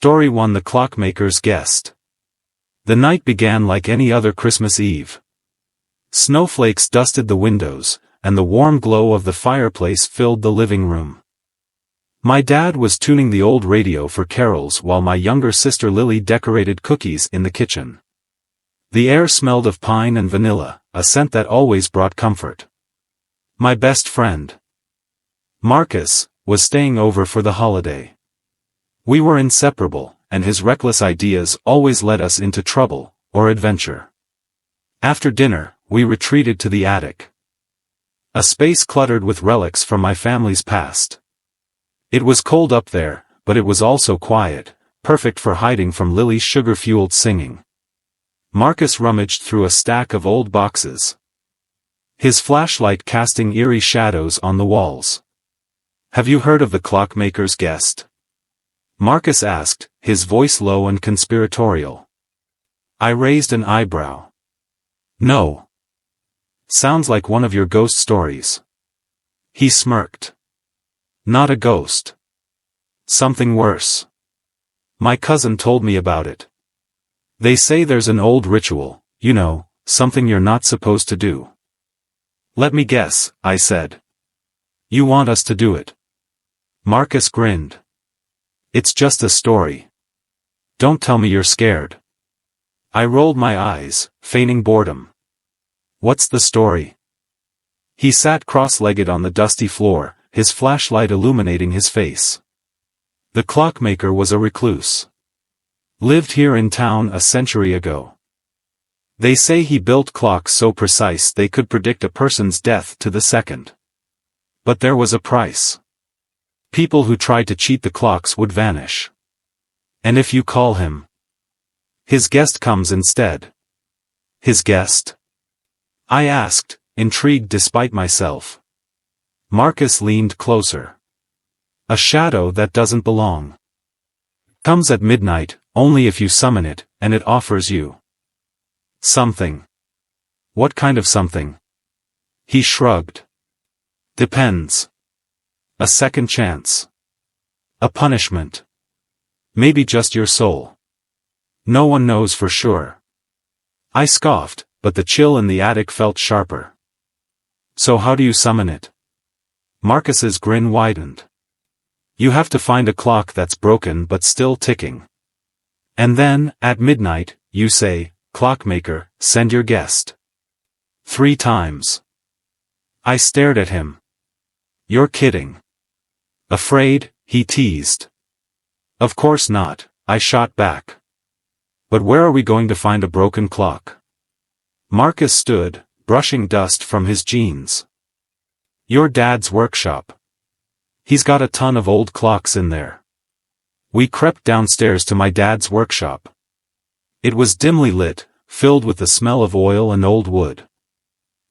Story 1: The Clockmaker's Guest. The night began like any other Christmas Eve. Snowflakes dusted the windows, and the warm glow of the fireplace filled the living room. My dad was tuning the old radio for carols while my younger sister Lily decorated cookies in the kitchen. The air smelled of pine and vanilla, a scent that always brought comfort. My best friend, Marcus, was staying over for the holiday. We were inseparable, and his reckless ideas always led us into trouble, or adventure. After dinner, we retreated to the attic. A space cluttered with relics from my family's past. It was cold up there, but it was also quiet, perfect for hiding from Lily's sugar-fueled singing. Marcus rummaged through a stack of old boxes, his flashlight casting eerie shadows on the walls. "Have you heard of the Clockmaker's Guest?" Marcus asked, his voice low and conspiratorial. I raised an eyebrow. "No. Sounds like one of your ghost stories." He smirked. "Not a ghost. Something worse. My cousin told me about it. They say there's an old ritual, you know, something you're not supposed to do." "Let me guess," I said. "You want us to do it?" Marcus grinned. "It's just a story. Don't tell me you're scared." I rolled my eyes, feigning boredom. "What's the story?" He sat cross-legged on the dusty floor, his flashlight illuminating his face. The clockmaker was a recluse. Lived here in town a century ago. They say he built clocks so precise they could predict a person's death to the second. But there was a price. People who tried to cheat the clocks would vanish. And if you call him, his guest comes instead. "His guest?" I asked, intrigued despite myself. Marcus leaned closer. "A shadow that doesn't belong. Comes at midnight, only if you summon it, and it offers you something." "What kind of something?" He shrugged. "Depends. A second chance. A punishment. Maybe just your soul. No one knows for sure." I scoffed, but the chill in the attic felt sharper. "So how do you summon it?" Marcus's grin widened. "You have to find a clock that's broken but still ticking. And then, at midnight, you say, 'Clockmaker, send your guest.' 3 times. I stared at him. "You're kidding." "Afraid?" he teased. "Of course not," I shot back. "But where are we going to find a broken clock?" Marcus stood, brushing dust from his jeans. "Your dad's workshop. He's got a ton of old clocks in there." We crept downstairs to my dad's workshop. It was dimly lit, filled with the smell of oil and old wood.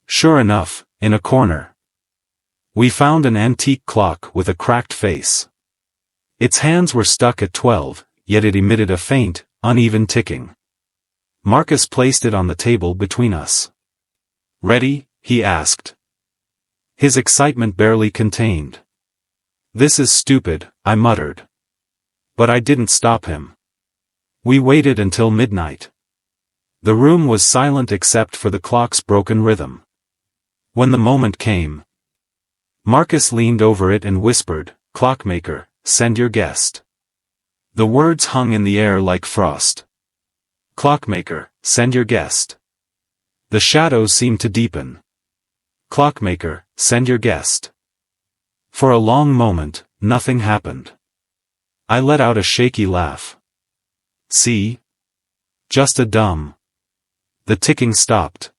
Sure enough, in a corner, we found an antique clock with a cracked face. Its hands were stuck at 12, yet it emitted a faint, uneven ticking. Marcus placed it on the table between us. "Ready?" he asked. His excitement barely contained. "This is stupid," I muttered. But I didn't stop him. We waited until midnight. The room was silent except for the clock's broken rhythm. When the moment came, Marcus leaned over it and whispered, "Clockmaker, send your guest." The words hung in the air like frost. "Clockmaker, send your guest." The shadows seemed to deepen. "Clockmaker, send your guest." For a long moment, nothing happened. I let out a shaky laugh. "See? Just a dumb." The ticking stopped.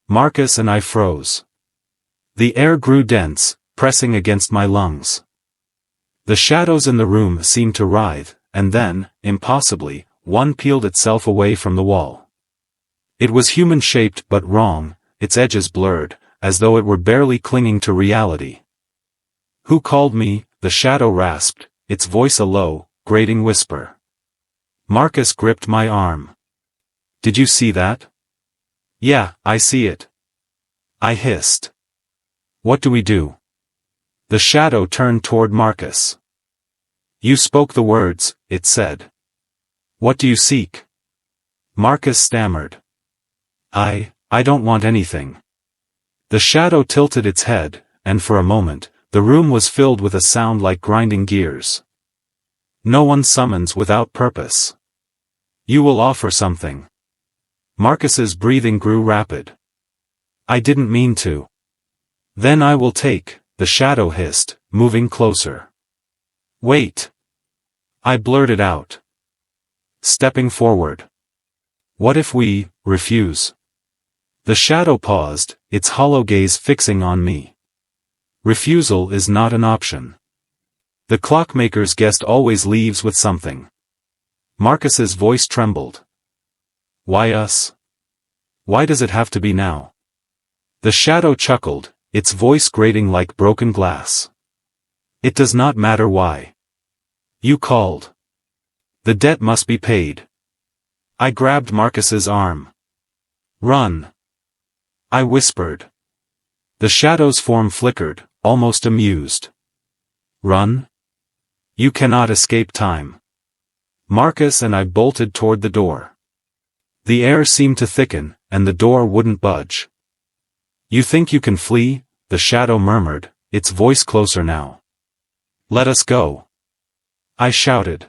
Marcus and I froze. The air grew dense, pressing against my lungs. The shadows in the room seemed to writhe, and then, impossibly, one peeled itself away from the wall. It was human-shaped but wrong, its edges blurred, as though it were barely clinging to reality. "Who called me?" the shadow rasped, its voice a low, grating whisper. Marcus gripped my arm. "Did you see that?" "Yeah, I see it." I hissed. "What do we do?" The shadow turned toward Marcus. You spoke the words, it said. What do you seek? Marcus stammered. I don't want anything. The shadow tilted its head, and for a moment, the room was filled with a sound like grinding gears. No one summons without purpose. You will offer something. Marcus's breathing grew rapid. I didn't mean to. Then I will take, the shadow hissed, moving closer. Wait. I blurted out. Stepping forward. What if we refuse? The shadow paused, its hollow gaze fixing on me. Refusal is not an option. The clockmaker's guest always leaves with something. Marcus's voice trembled. Why us? Why does it have to be now? The shadow chuckled, its voice grating like broken glass. It does not matter why. You called. The debt must be paid. I grabbed Marcus's arm. Run. I whispered. The shadow's form flickered, almost amused. Run? You cannot escape time. Marcus and I bolted toward the door. The air seemed to thicken, and the door wouldn't budge. You think you can flee? The shadow murmured, its voice closer now. Let us go. I shouted.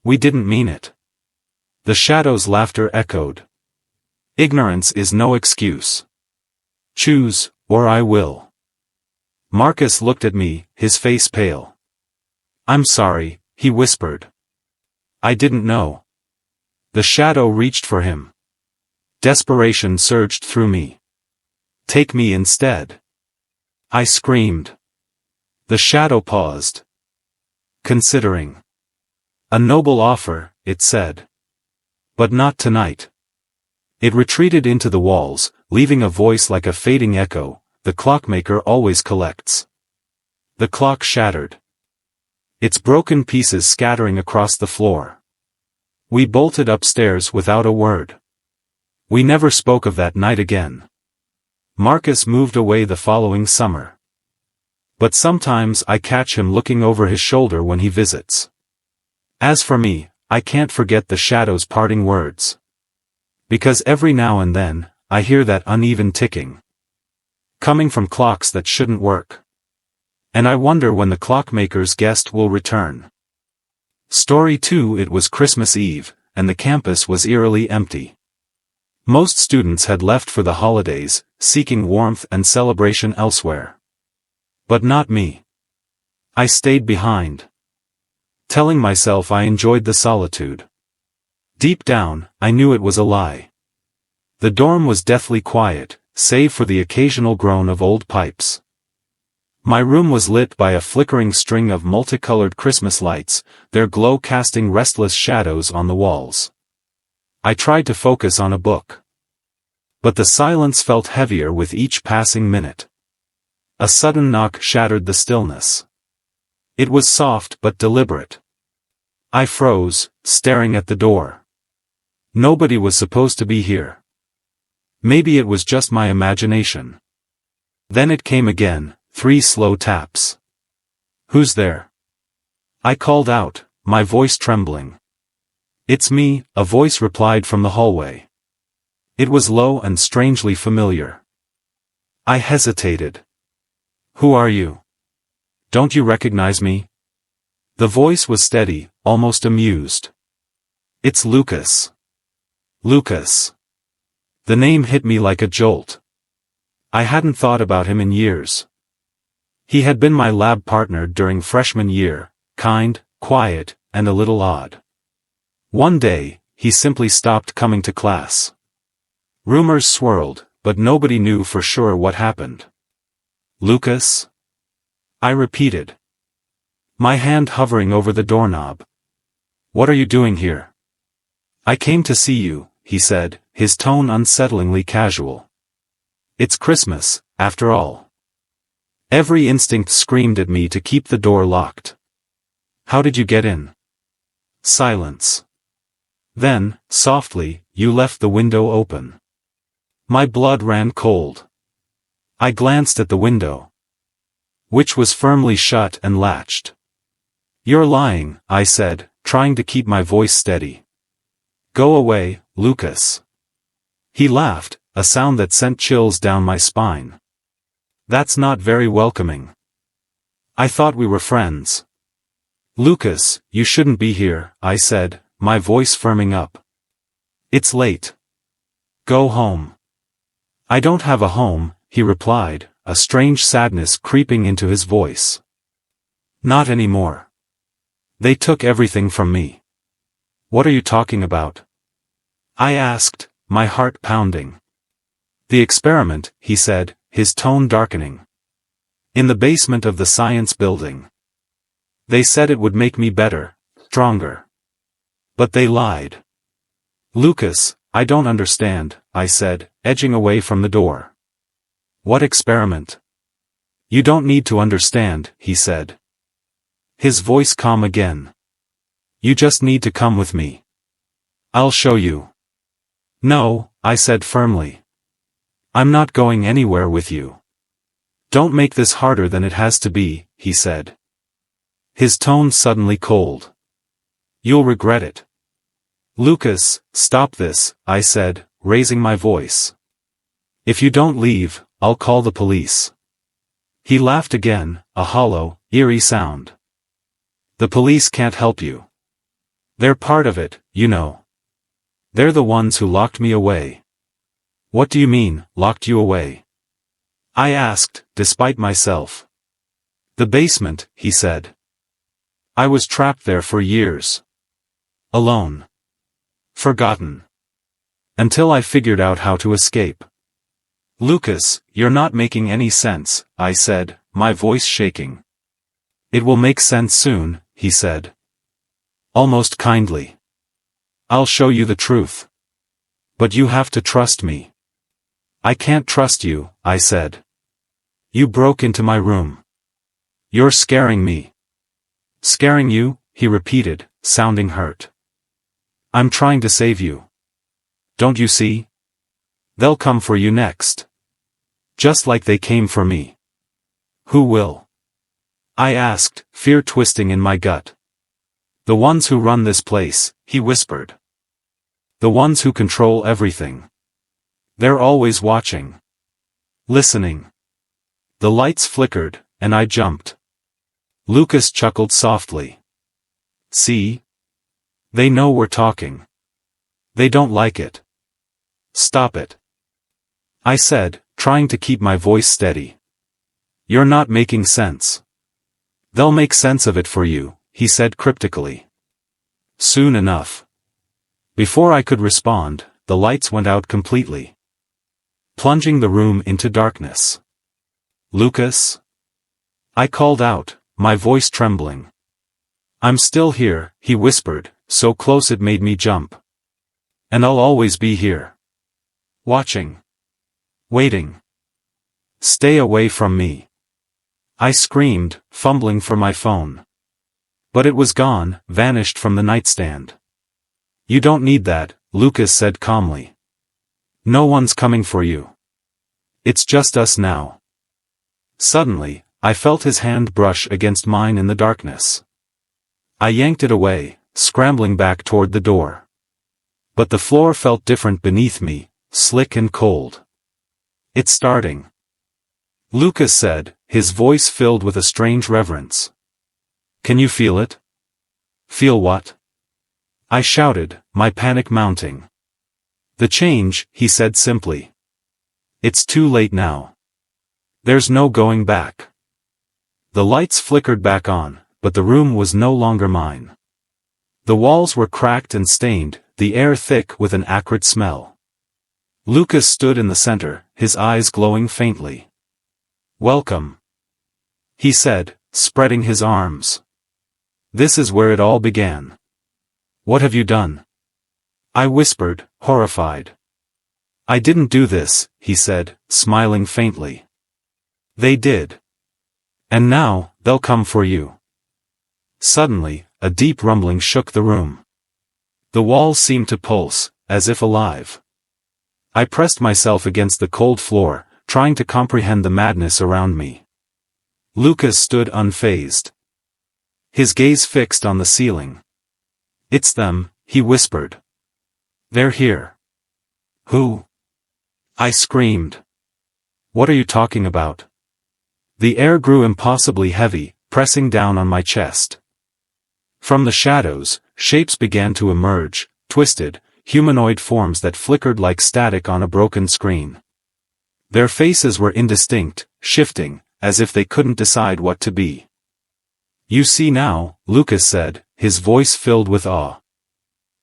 We didn't mean it. The shadow's laughter echoed. Ignorance is no excuse. Choose, or I will. Marcus looked at me, his face pale. I'm sorry, he whispered. I didn't know. The shadow reached for him. Desperation surged through me. Take me instead. I screamed. The shadow paused. Considering. A noble offer, it said. But not tonight. It retreated into the walls, leaving a voice like a fading echo, the clockmaker always collects. The clock shattered. Its broken pieces scattering across the floor. We bolted upstairs without a word. We never spoke of that night again. Marcus moved away the following summer. But sometimes I catch him looking over his shoulder when he visits. As for me, I can't forget the shadow's parting words. Because every now and then, I hear that uneven ticking. Coming from clocks that shouldn't work. And I wonder when the clockmaker's guest will return. Story 2. It was Christmas Eve, and the campus was eerily empty. Most students had left for the holidays, seeking warmth and celebration elsewhere. But not me. I stayed behind. Telling myself I enjoyed the solitude. Deep down, I knew it was a lie. The dorm was deathly quiet, save for the occasional groan of old pipes. My room was lit by a flickering string of multicolored Christmas lights, their glow casting restless shadows on the walls. I tried to focus on a book. But the silence felt heavier with each passing minute. A sudden knock shattered the stillness. It was soft but deliberate. I froze, staring at the door. Nobody was supposed to be here. Maybe it was just my imagination. Then it came again, 3 slow taps. Who's there? I called out, my voice trembling. It's me, a voice replied from the hallway. It was low and strangely familiar. I hesitated. Who are you? Don't you recognize me? The voice was steady, almost amused. It's Lucas. Lucas. The name hit me like a jolt. I hadn't thought about him in years. He had been my lab partner during freshman year, kind, quiet, and a little odd. One day, he simply stopped coming to class. Rumors swirled, but nobody knew for sure what happened. Lucas? I repeated. My hand hovering over the doorknob. What are you doing here? I came to see you, he said, his tone unsettlingly casual. It's Christmas, after all. Every instinct screamed at me to keep the door locked. How did you get in? Silence. Then, softly, you left the window open. My blood ran cold. I glanced at the window, which was firmly shut and latched. You're lying, I said, trying to keep my voice steady. Go away, Lucas. He laughed, a sound that sent chills down my spine. That's not very welcoming. I thought we were friends. Lucas, you shouldn't be here, I said, my voice firming up. It's late. Go home. I don't have a home, he replied, a strange sadness creeping into his voice. Not anymore. They took everything from me. What are you talking about? I asked, my heart pounding. The experiment, he said, his tone darkening. In the basement of the science building. They said it would make me better, stronger. But they lied. Lucas, I don't understand, I said, edging away from the door. What experiment? You don't need to understand, he said. His voice calm again. You just need to come with me. I'll show you. No, I said firmly. I'm not going anywhere with you. Don't make this harder than it has to be, he said. His tone suddenly cold. You'll regret it. Lucas, stop this, I said, raising my voice. If you don't leave, I'll call the police. He laughed again, a hollow, eerie sound. The police can't help you. They're part of it, you know. They're the ones who locked me away. What do you mean, locked you away? I asked, despite myself. The basement, he said. I was trapped there for years. Alone. Forgotten. Until I figured out how to escape. Lucas, you're not making any sense, I said, my voice shaking. It will make sense soon, he said. Almost kindly. I'll show you the truth. But you have to trust me. I can't trust you, I said. You broke into my room. You're scaring me. Scaring you, he repeated, sounding hurt. I'm trying to save you. Don't you see? They'll come for you next. Just like they came for me. Who will? I asked, fear twisting in my gut. The ones who run this place, he whispered. The ones who control everything. They're always watching. Listening. The lights flickered, and I jumped. Lucas chuckled softly. See? They know we're talking. They don't like it. Stop it. I said, trying to keep my voice steady. You're not making sense. They'll make sense of it for you, he said cryptically. Soon enough. Before I could respond, the lights went out completely, plunging the room into darkness. Lucas? I called out, my voice trembling. I'm still here, he whispered, so close it made me jump. And I'll always be here. Watching. Waiting. Stay away from me. I screamed, fumbling for my phone. But it was gone, vanished from the nightstand. You don't need that, Lucas said calmly. No one's coming for you. It's just us now. Suddenly, I felt his hand brush against mine in the darkness. I yanked it away, scrambling back toward the door. But the floor felt different beneath me, slick and cold. It's starting. Lucas said, his voice filled with a strange reverence. Can you feel it? Feel what? I shouted, my panic mounting. The change, he said simply. It's too late now. There's no going back. The lights flickered back on, but the room was no longer mine. The walls were cracked and stained, the air thick with an acrid smell. Lucas stood in the center, his eyes glowing faintly. Welcome. He said, spreading his arms. This is where it all began. What have you done? I whispered, horrified. I didn't do this, he said, smiling faintly. They did. And now, they'll come for you. Suddenly, a deep rumbling shook the room. The walls seemed to pulse, as if alive. I pressed myself against the cold floor, trying to comprehend the madness around me. Lucas stood unfazed. his gaze fixed on the ceiling. "It's them," he whispered. "They're here." "Who?" I screamed. "What are you talking about?" The air grew impossibly heavy, pressing down on my chest. From the shadows, shapes began to emerge, twisted, humanoid forms that flickered like static on a broken screen. Their faces were indistinct, shifting, as if they couldn't decide what to be. "You see now," Lucas said, his voice filled with awe.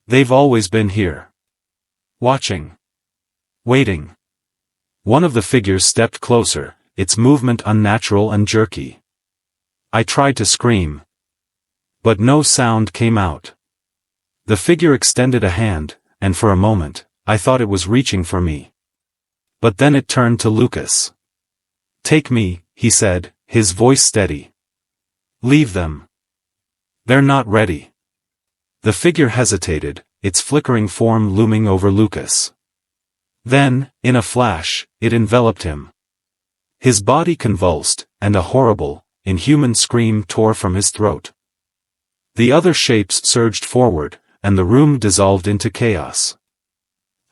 "They've always been here. Watching. Waiting." One of the figures stepped closer, its movement unnatural and jerky. I tried to scream, but no sound came out. The figure extended a hand, and for a moment, I thought it was reaching for me. But then it turned to Lucas. "Take me," he said, his voice steady. "Leave them. They're not ready." The figure hesitated, its flickering form looming over Lucas. Then, in a flash, it enveloped him. His body convulsed, and a horrible, inhuman scream tore from his throat. The other shapes surged forward, and the room dissolved into chaos.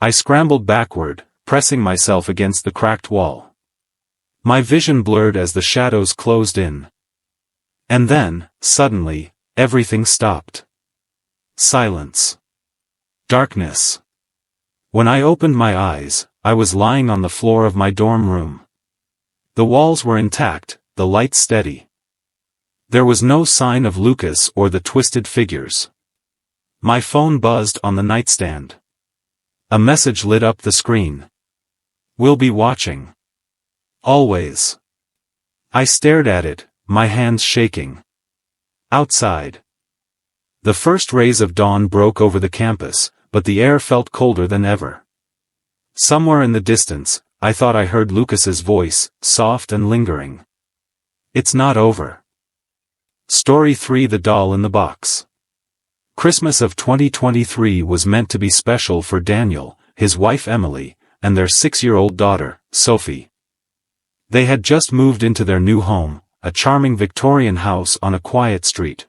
I scrambled backward, pressing myself against the cracked wall. My vision blurred as the shadows closed in. And then, suddenly, everything stopped. Silence. Darkness. When I opened my eyes, I was lying on the floor of my dorm room. The walls were intact, the light steady. There was no sign of Lucas or the twisted figures. My phone buzzed on the nightstand. A message lit up the screen. "We'll be watching. Always." I stared at it, my hands shaking. Outside. The first rays of dawn broke over the campus, but the air felt colder than ever. Somewhere in the distance, I thought I heard Lucas's voice, soft and lingering. "It's not over." Story 3: The Doll in the Box. Christmas of 2023 was meant to be special for Daniel, his wife Emily, and their 6-year-old daughter, Sophie. They had just moved into their new home, a charming Victorian house on a quiet street.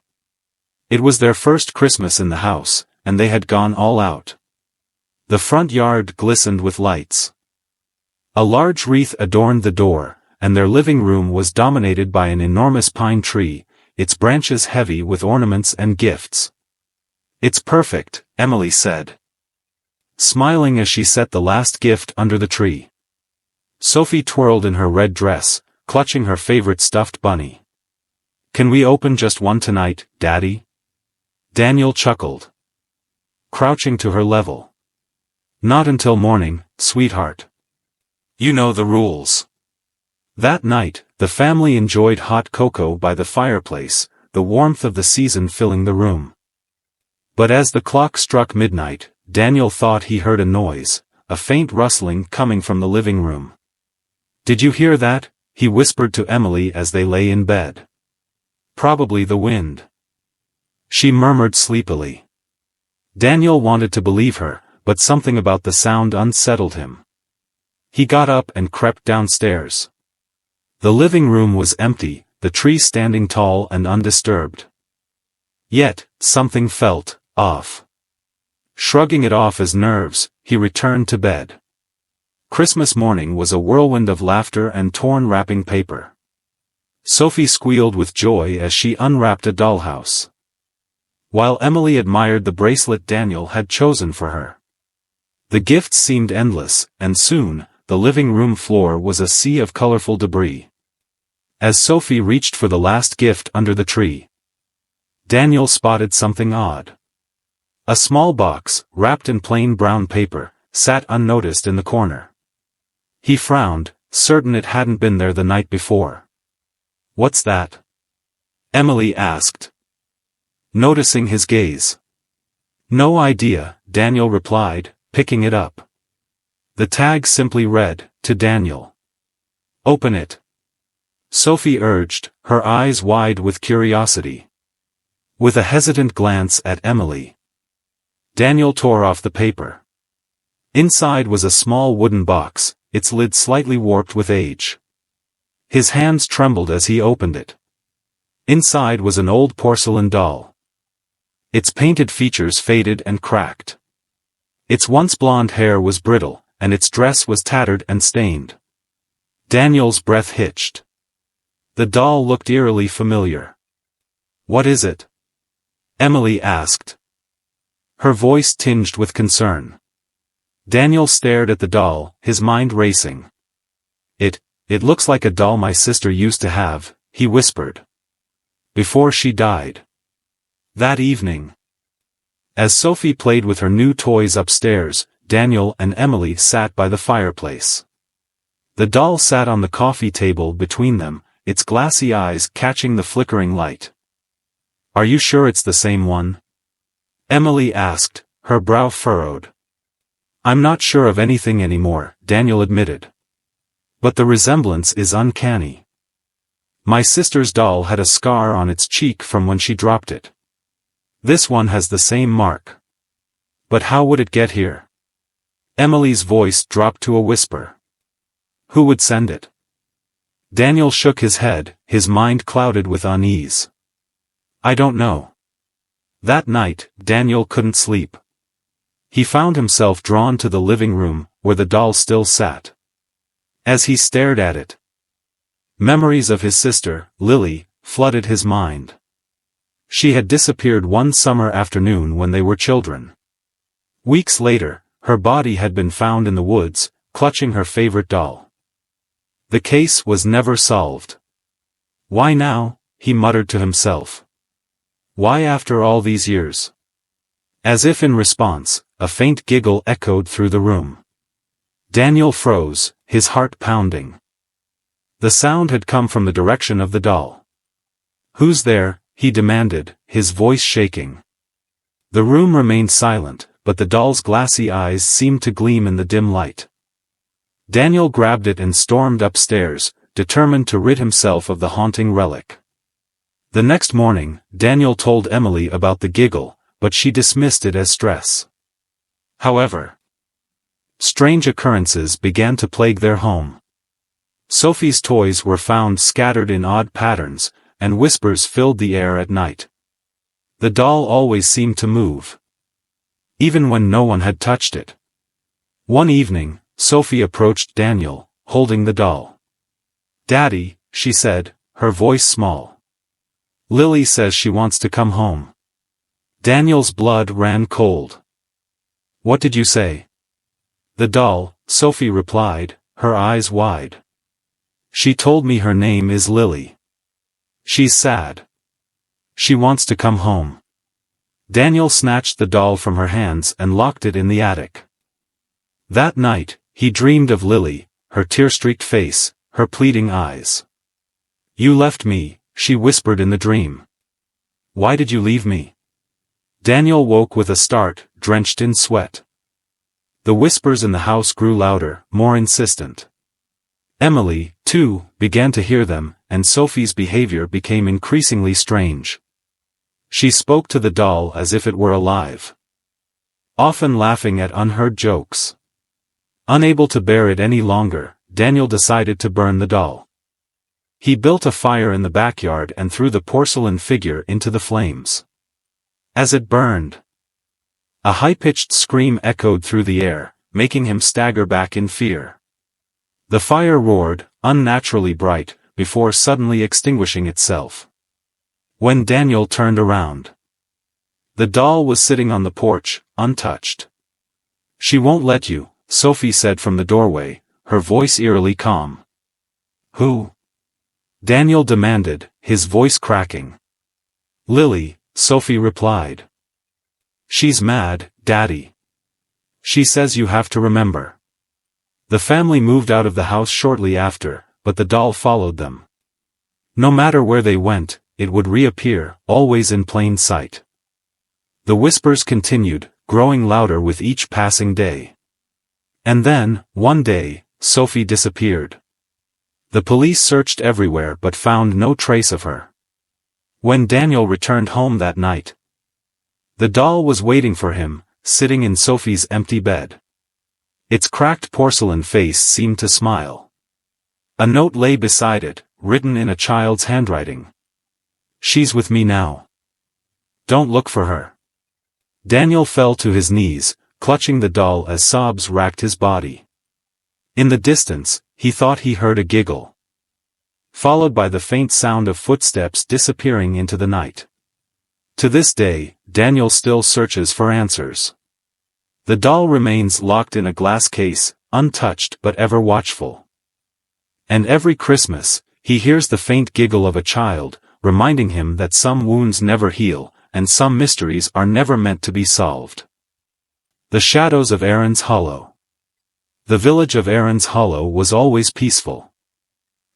It was their first Christmas in the house, and they had gone all out. The front yard glistened with lights. A large wreath adorned the door, and their living room was dominated by an enormous pine tree, its branches heavy with ornaments and gifts. "It's perfect," Emily said, smiling as she set the last gift under the tree. Sophie twirled in her red dress, clutching her favorite stuffed bunny. "Can we open just one tonight, Daddy?" Daniel chuckled, crouching to her level. "Not until morning, sweetheart. You know the rules." That night, the family enjoyed hot cocoa by the fireplace, the warmth of the season filling the room. But as the clock struck midnight, Daniel thought he heard a noise, a faint rustling coming from the living room. "Did you hear that?" he whispered to Emily as they lay in bed. "Probably the wind," she murmured sleepily. Daniel wanted to believe her, but something about the sound unsettled him. He got up and crept downstairs. The living room was empty, the tree standing tall and undisturbed. Yet, something felt off. Shrugging it off as nerves, he returned to bed. Christmas morning was a whirlwind of laughter and torn wrapping paper. Sophie squealed with joy as she unwrapped a dollhouse, while Emily admired the bracelet Daniel had chosen for her. The gifts seemed endless, and soon, the living room floor was a sea of colorful debris. As Sophie reached for the last gift under the tree, Daniel spotted something odd. A small box, wrapped in plain brown paper, sat unnoticed in the corner. He frowned, certain it hadn't been there the night before. "What's that?" Emily asked, noticing his gaze. "No idea," Daniel replied, picking it up. The tag simply read, "To Daniel." "Open it," Sophie urged, her eyes wide with curiosity. With a hesitant glance at Emily, Daniel tore off the paper. Inside was a small wooden box, its lid slightly warped with age. His hands trembled as he opened it. Inside was an old porcelain doll. Its painted features faded and cracked. Its once blonde hair was brittle, and its dress was tattered and stained. Daniel's breath hitched. The doll looked eerily familiar. "What is it?" Emily asked. Her voice tinged with concern. Daniel stared at the doll, his mind racing. It looks like a doll my sister used to have," he whispered. "Before she died." That evening, as Sophie played with her new toys upstairs, Daniel and Emily sat by the fireplace. The doll sat on the coffee table between them, its glassy eyes catching the flickering light. "Are you sure it's the same one?" Emily asked, her brow furrowed. "I'm not sure of anything anymore," Daniel admitted. "But the resemblance is uncanny. My sister's doll had a scar on its cheek from when she dropped it. This one has the same mark. But how would it get here?" Emily's voice dropped to a whisper. "Who would send it?" Daniel shook his head, his mind clouded with unease. "I don't know." That night, Daniel couldn't sleep. He found himself drawn to the living room, where the doll still sat. As he stared at it, memories of his sister, Lily, flooded his mind. She had disappeared one summer afternoon when they were children. Weeks later, her body had been found in the woods, clutching her favorite doll. The case was never solved. "Why now?" he muttered to himself. "Why after all these years?" As if in response, a faint giggle echoed through the room. Daniel froze, his heart pounding. The sound had come from the direction of the doll. "Who's there?" he demanded, his voice shaking. The room remained silent, but the doll's glassy eyes seemed to gleam in the dim light. Daniel grabbed it and stormed upstairs, determined to rid himself of the haunting relic. The next morning, Daniel told Emily about the giggle, but she dismissed it as stress. However, strange occurrences began to plague their home. Sophie's toys were found scattered in odd patterns, and whispers filled the air at night. The doll always seemed to move, even when no one had touched it. One evening, Sophie approached Daniel, holding the doll. "Daddy," she said, her voice small. "Lily says she wants to come home." Daniel's blood ran cold. "What did you say?" "The doll," Sophie replied, her eyes wide. "She told me her name is Lily. She's sad. She wants to come home." Daniel snatched the doll from her hands and locked it in the attic. That night, he dreamed of Lily, her tear-streaked face, her pleading eyes. "You left me," she whispered in the dream. "Why did you leave me?" Daniel woke with a start, drenched in sweat. The whispers in the house grew louder, more insistent. Emily, too, began to hear them, and Sophie's behavior became increasingly strange. She spoke to the doll as if it were alive, often laughing at unheard jokes. Unable to bear it any longer, Daniel decided to burn the doll. He built a fire in the backyard and threw the porcelain figure into the flames. As it burned, a high-pitched scream echoed through the air, making him stagger back in fear. The fire roared, unnaturally bright, before suddenly extinguishing itself. When Daniel turned around, the doll was sitting on the porch, untouched. "She won't let you," Sophie said from the doorway, her voice eerily calm. "Who?" Daniel demanded, his voice cracking. "Lily," Sophie replied. "She's mad, Daddy. She says you have to remember." The family moved out of the house shortly after, but the doll followed them. No matter where they went, it would reappear, always in plain sight. The whispers continued, growing louder with each passing day. And then, one day, Sophie disappeared. The police searched everywhere but found no trace of her. When Daniel returned home that night, the doll was waiting for him, sitting in Sophie's empty bed. Its cracked porcelain face seemed to smile. A note lay beside it, written in a child's handwriting. She's with me now. Don't look for her. Daniel fell to his knees, clutching the doll as sobs racked his body. In the distance, he thought he heard a giggle, followed by the faint sound of footsteps disappearing into the night. To this day, Daniel still searches for answers. The doll remains locked in a glass case, untouched but ever watchful. And every Christmas, he hears the faint giggle of a child, reminding him that some wounds never heal, and some mysteries are never meant to be solved. The shadows of Aaron's Hollow. The village of Aaron's Hollow was always peaceful.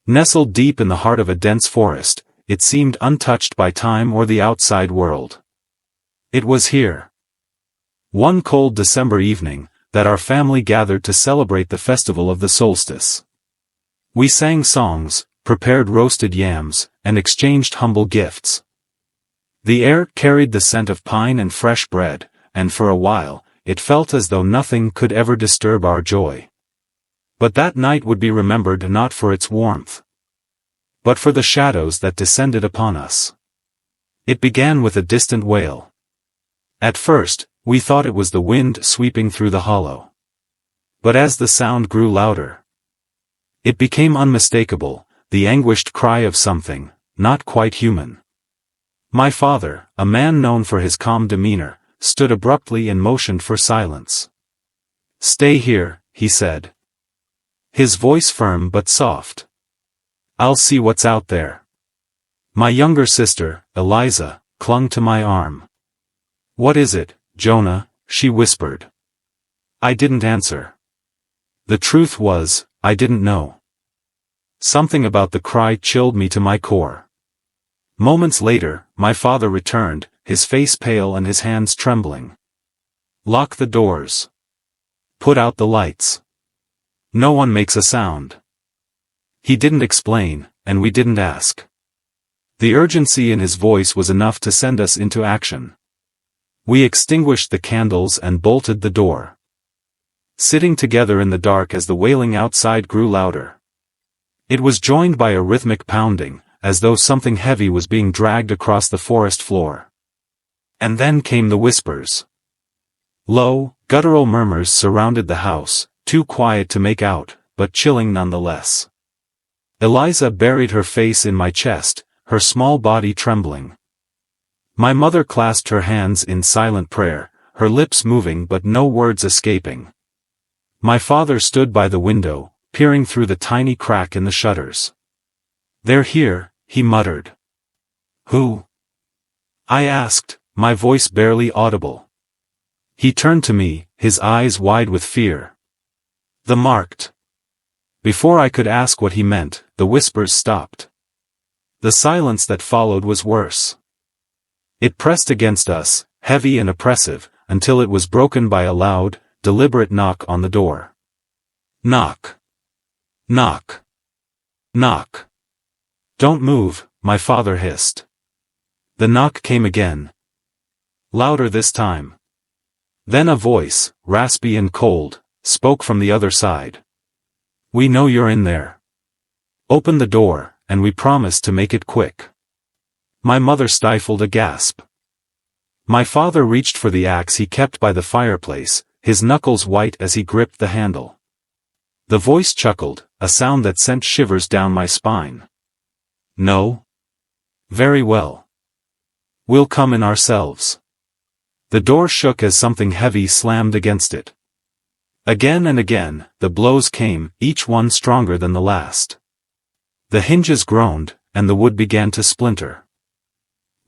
Nestled deep in the heart of a dense forest, it seemed untouched by time or the outside world. It was here, one cold December evening, that our family gathered to celebrate the festival of the solstice. We sang songs, prepared roasted yams, and exchanged humble gifts. The air carried the scent of pine and fresh bread, and for a while, it felt as though nothing could ever disturb our joy. But that night would be remembered not for its warmth, but for the shadows that descended upon us. It began with a distant wail. At first, we thought it was the wind sweeping through the hollow. But as the sound grew louder, it became unmistakable, the anguished cry of something, not quite human. My father, a man known for his calm demeanor, stood abruptly and motioned for silence. "Stay here," he said, his voice firm but soft. "I'll see what's out there." My younger sister, Eliza, clung to my arm. "What is it, Jonah?" she whispered. I didn't answer. The truth was, I didn't know. Something about the cry chilled me to my core. Moments later, my father returned, his face pale and his hands trembling. "Lock the doors. Put out the lights. No one makes a sound." He didn't explain, and we didn't ask. The urgency in his voice was enough to send us into action. We extinguished the candles and bolted the door, sitting together in the dark as the wailing outside grew louder. It was joined by a rhythmic pounding, as though something heavy was being dragged across the forest floor. And then came the whispers. Low, guttural murmurs surrounded the house, too quiet to make out, but chilling nonetheless. Eliza buried her face in my chest, her small body trembling. My mother clasped her hands in silent prayer, her lips moving but no words escaping. My father stood by the window, peering through the tiny crack in the shutters. "They're here," he muttered. "Who?" I asked, my voice barely audible. He turned to me, his eyes wide with fear. "The marked." Before I could ask what he meant, the whispers stopped. The silence that followed was worse. It pressed against us, heavy and oppressive, until it was broken by a loud, deliberate knock on the door. Knock. Knock. Knock. "Don't move," my father hissed. The knock came again. Louder this time. Then a voice, raspy and cold, spoke from the other side. "We know you're in there. Open the door, and we promise to make it quick." My mother stifled a gasp. My father reached for the axe he kept by the fireplace, his knuckles white as he gripped the handle. The voice chuckled, a sound that sent shivers down my spine. "No? Very well. We'll come in ourselves." The door shook as something heavy slammed against it. Again and again, the blows came, each one stronger than the last. The hinges groaned, and the wood began to splinter.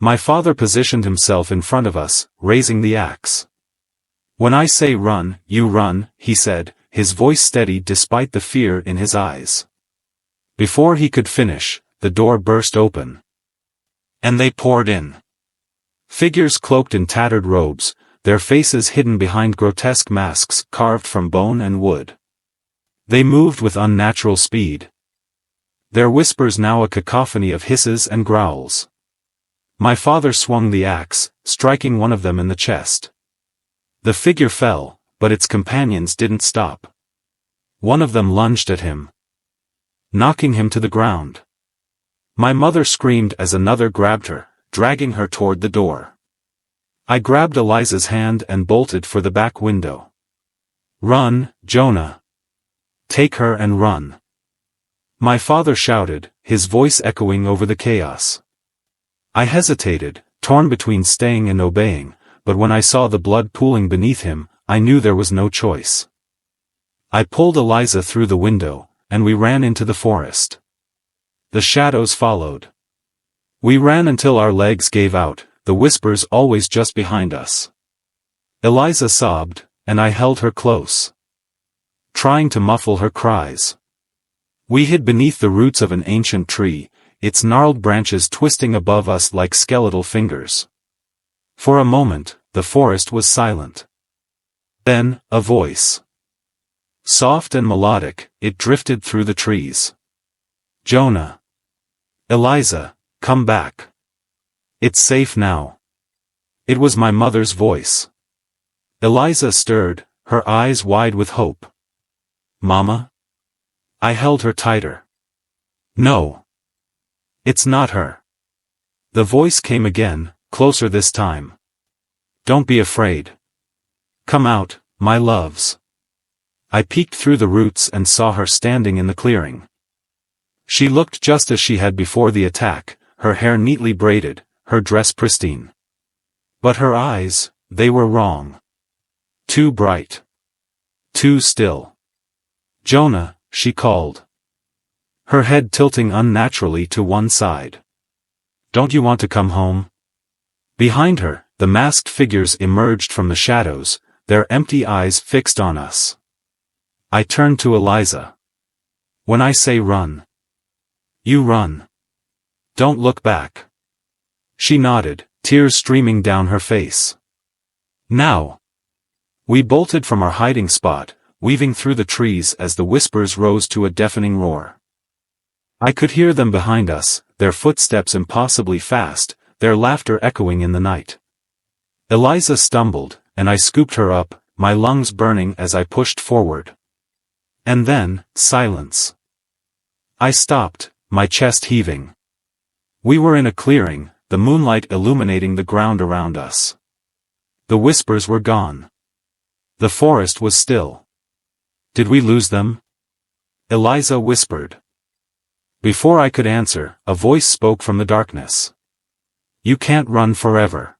My father positioned himself in front of us, raising the axe. "When I say run, you run," he said, his voice steady despite the fear in his eyes. Before he could finish, the door burst open. And they poured in. Figures cloaked in tattered robes, their faces hidden behind grotesque masks carved from bone and wood. They moved with unnatural speed. Their whispers now a cacophony of hisses and growls. My father swung the axe, striking one of them in the chest. The figure fell, but its companions didn't stop. One of them lunged at him, knocking him to the ground. My mother screamed as another grabbed her, dragging her toward the door. I grabbed Eliza's hand and bolted for the back window. "Run, Jonah! Take her and run!" My father shouted, his voice echoing over the chaos. I hesitated, torn between staying and obeying, but when I saw the blood pooling beneath him, I knew there was no choice. I pulled Eliza through the window, and we ran into the forest. The shadows followed. We ran until our legs gave out, the whispers always just behind us. Eliza sobbed, and I held her close, trying to muffle her cries. We hid beneath the roots of an ancient tree, its gnarled branches twisting above us like skeletal fingers. For a moment, the forest was silent. Then, a voice. Soft and melodic, it drifted through the trees. "Jonah! Eliza, come back. It's safe now." It was my mother's voice. Eliza stirred, her eyes wide with hope. "Mama?" I held her tighter. "No. It's not her." The voice came again, closer this time. "Don't be afraid. Come out, my loves." I peeked through the roots and saw her standing in the clearing. She looked just as she had before the attack, her hair neatly braided, her dress pristine. But her eyes, they were wrong. Too bright. Too still. "Jonah," she called, her head tilting unnaturally to one side. "Don't you want to come home?" Behind her, the masked figures emerged from the shadows, their empty eyes fixed on us. I turned to Eliza. "When I say run, you run. Don't look back." She nodded, tears streaming down her face. "Now." We bolted from our hiding spot, weaving through the trees as the whispers rose to a deafening roar. I could hear them behind us, their footsteps impossibly fast, their laughter echoing in the night. Eliza stumbled, and I scooped her up, my lungs burning as I pushed forward. And then, silence. I stopped, my chest heaving. We were in a clearing, the moonlight illuminating the ground around us. The whispers were gone. The forest was still. Did we lose them? Eliza whispered. Before I could answer, a voice spoke from the darkness. "You can't run forever."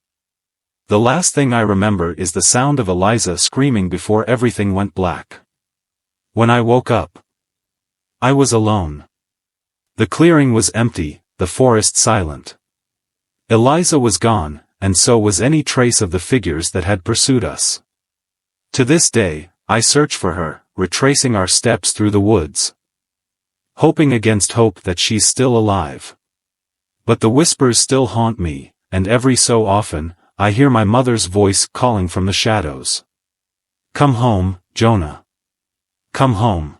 The last thing I remember is the sound of Eliza screaming before everything went black. When I woke up, I was alone. The clearing was empty, the forest silent. Eliza was gone, and so was any trace of the figures that had pursued us. To this day, I search for her, retracing our steps through the woods, hoping against hope that she's still alive. But the whispers still haunt me, and every so often, I hear my mother's voice calling from the shadows. "Come home, Jonah. Come home."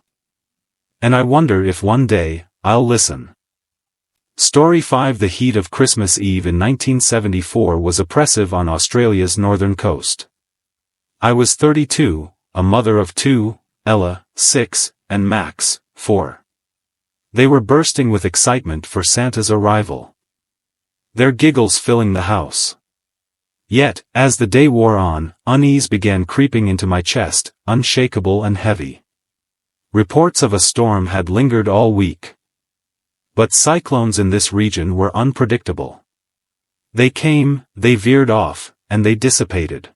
And I wonder if one day, I'll listen. Story 5. The heat of Christmas Eve in 1974 was oppressive on Australia's northern coast. I was 32, a mother of two, Ella, 6, and Max, 4. They were bursting with excitement for Santa's arrival, their giggles filling the house. Yet, as the day wore on, unease began creeping into my chest, unshakable and heavy. Reports of a storm had lingered all week. But cyclones in this region were unpredictable. They came, they veered off, and they dissipated.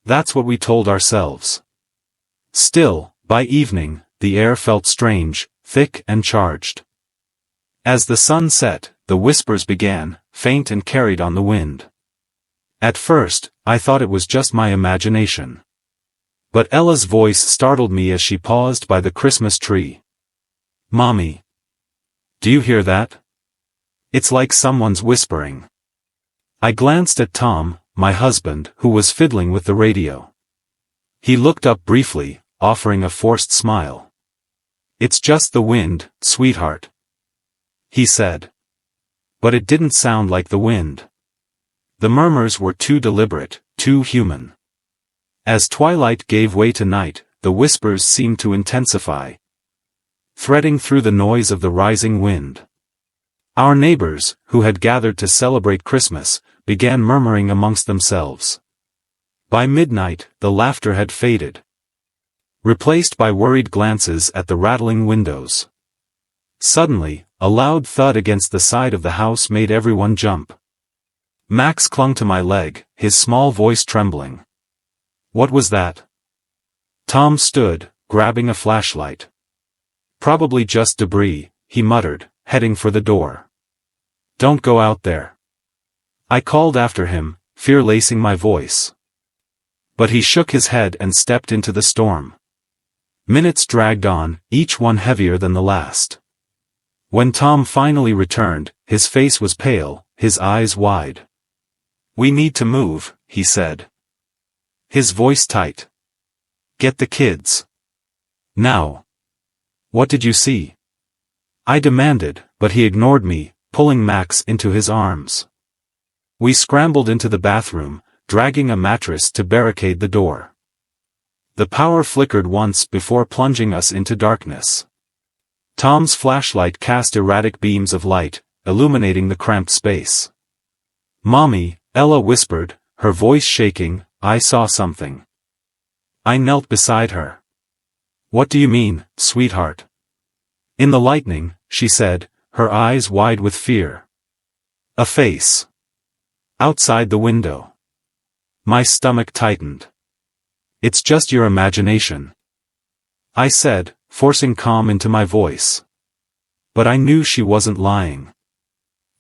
That's what we told ourselves. Still, by evening, the air felt strange, thick and charged. As the sun set, the whispers began, faint and carried on the wind. At first, I thought it was just my imagination. But Ella's voice startled me as she paused by the Christmas tree. "Mommy. Do you hear that? It's like someone's whispering." I glanced at Tom, my husband, who was fiddling with the radio. He looked up briefly, offering a forced smile. "It's just the wind, sweetheart," he said. But it didn't sound like the wind. The murmurs were too deliberate, too human. As twilight gave way to night, the whispers seemed to intensify, threading through the noise of the rising wind. Our neighbors, who had gathered to celebrate Christmas, began murmuring amongst themselves. By midnight, the laughter had faded, replaced by worried glances at the rattling windows. Suddenly, a loud thud against the side of the house made everyone jump. Max clung to my leg, his small voice trembling. What was that? Tom stood, grabbing a flashlight. Probably just debris, he muttered, heading for the door. Don't go out there. I called after him, fear lacing my voice. But he shook his head and stepped into the storm. Minutes dragged on, each one heavier than the last. When Tom finally returned, his face was pale, his eyes wide. We need to move, he said. His voice tight. Get the kids. Now. What did you see? I demanded, but he ignored me, pulling Max into his arms. We scrambled into the bathroom, dragging a mattress to barricade the door. The power flickered once before plunging us into darkness. Tom's flashlight cast erratic beams of light, illuminating the cramped space. Mommy, Ella whispered, her voice shaking, I saw something. I knelt beside her. What do you mean, sweetheart? In the lightning, she said, her eyes wide with fear. A face. Outside the window. My stomach tightened. It's just your imagination, I said, forcing calm into my voice. But I knew she wasn't lying.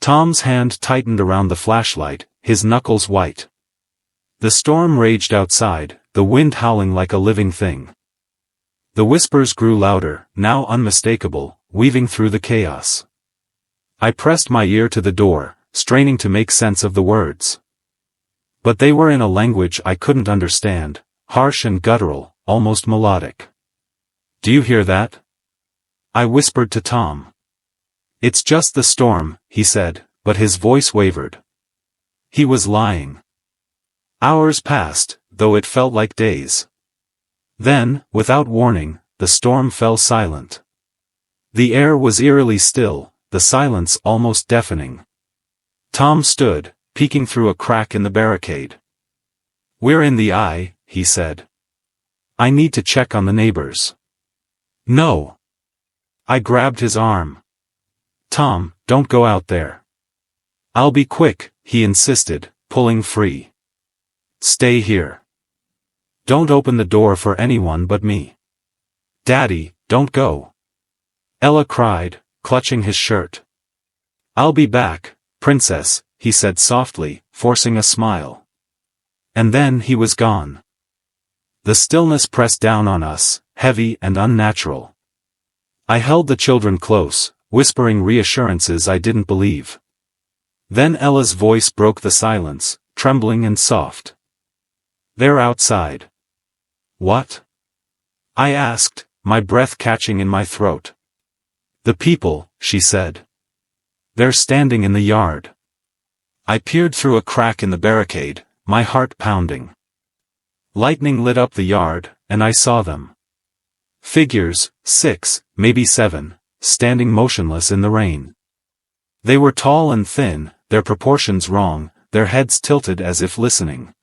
Tom's hand tightened around the flashlight, his knuckles white. The storm raged outside, the wind howling like a living thing. The whispers grew louder, now unmistakable, weaving through the chaos. I pressed my ear to the door, straining to make sense of the words. But they were in a language I couldn't understand, harsh and guttural, almost melodic. Do you hear that? I whispered to Tom. It's just the storm, he said, but his voice wavered. He was lying. Hours passed, though it felt like days. Then, without warning, the storm fell silent. The air was eerily still, the silence almost deafening. Tom stood, peeking through a crack in the barricade. We're in the eye, he said. I need to check on the neighbors. No. I grabbed his arm. Tom, don't go out there. I'll be quick, he insisted, pulling free. Stay here. Don't open the door for anyone but me. Daddy, don't go. Ella cried, clutching his shirt. I'll be back, princess, he said softly, forcing a smile. And then he was gone. The stillness pressed down on us, heavy and unnatural. I held the children close, whispering reassurances I didn't believe. Then Ella's voice broke the silence, trembling and soft. They're outside. What? I asked, my breath catching in my throat. The people, she said. They're standing in the yard. I peered through a crack in the barricade, my heart pounding. Lightning lit up the yard, and I saw them. Figures, 6, maybe 7, standing motionless in the rain. They were tall and thin, their proportions wrong, their heads tilted as if listening.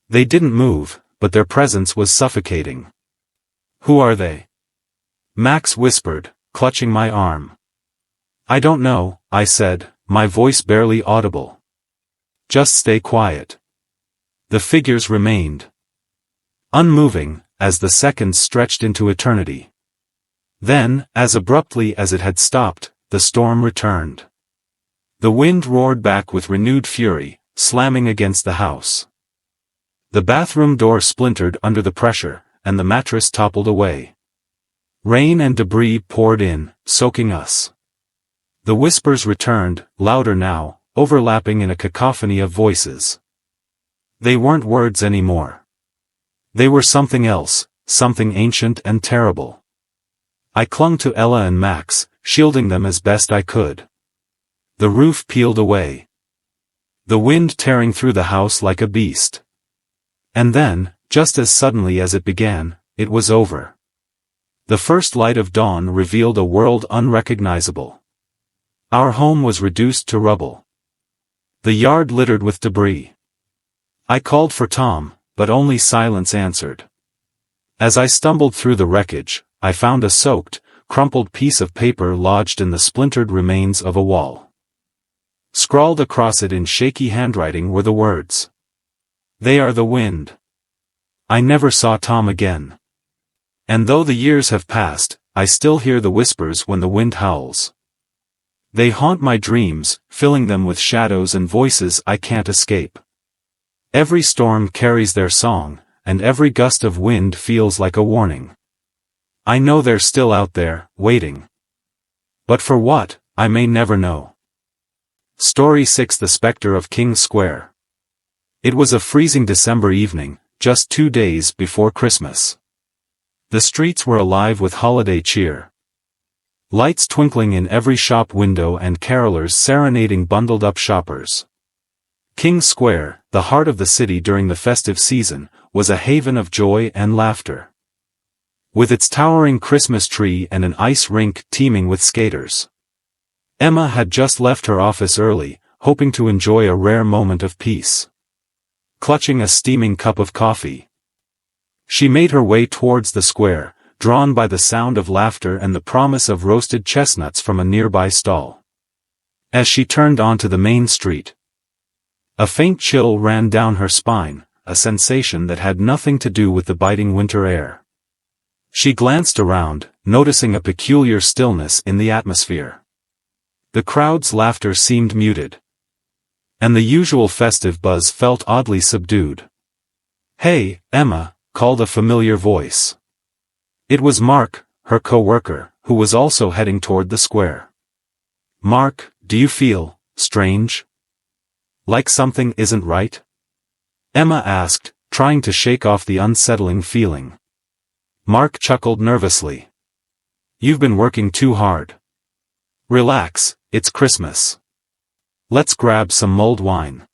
They didn't move, but their presence was suffocating. Who are they? Max whispered, clutching my arm. I don't know, I said, my voice barely audible. Just stay quiet. The figures remained unmoving, as the seconds stretched into eternity. Then, as abruptly as it had stopped, the storm returned. The wind roared back with renewed fury, slamming against the house. The bathroom door splintered under the pressure, and the mattress toppled away. Rain and debris poured in, soaking us. The whispers returned, louder now, overlapping in a cacophony of voices. They weren't words anymore. They were something else, something ancient and terrible. I clung to Ella and Max, shielding them as best I could. The roof peeled away. The wind tearing through the house like a beast. And then, just as suddenly as it began, it was over. The first light of dawn revealed a world unrecognizable. Our home was reduced to rubble. The yard littered with debris. I called for Tom, but only silence answered. As I stumbled through the wreckage, I found a soaked, crumpled piece of paper lodged in the splintered remains of a wall. Scrawled across it in shaky handwriting were the words, "They are the wind." I never saw Tom again. And though the years have passed, I still hear the whispers when the wind howls. They haunt my dreams, filling them with shadows and voices I can't escape. Every storm carries their song, and every gust of wind feels like a warning. I know they're still out there, waiting. But for what, I may never know. Story 6: The Spectre of King's Square. It was a freezing December evening, just 2 days before Christmas. The streets were alive with holiday cheer. Lights twinkling in every shop window and carolers serenading bundled-up shoppers. King's Square, the heart of the city during the festive season, was a haven of joy and laughter. With its towering Christmas tree and an ice rink teeming with skaters. Emma had just left her office early, hoping to enjoy a rare moment of peace. Clutching a steaming cup of coffee, she made her way towards the square, drawn by the sound of laughter and the promise of roasted chestnuts from a nearby stall. As she turned onto the main street, a faint chill ran down her spine, a sensation that had nothing to do with the biting winter air. She glanced around, noticing a peculiar stillness in the atmosphere. The crowd's laughter seemed muted, and the usual festive buzz felt oddly subdued. "Hey, Emma," called a familiar voice. It was Mark, her co-worker, who was also heading toward the square. "Mark, do you feel strange? Like something isn't right?" Emma asked, trying to shake off the unsettling feeling. Mark chuckled nervously. "You've been working too hard. Relax, it's Christmas. Let's grab some mulled wine."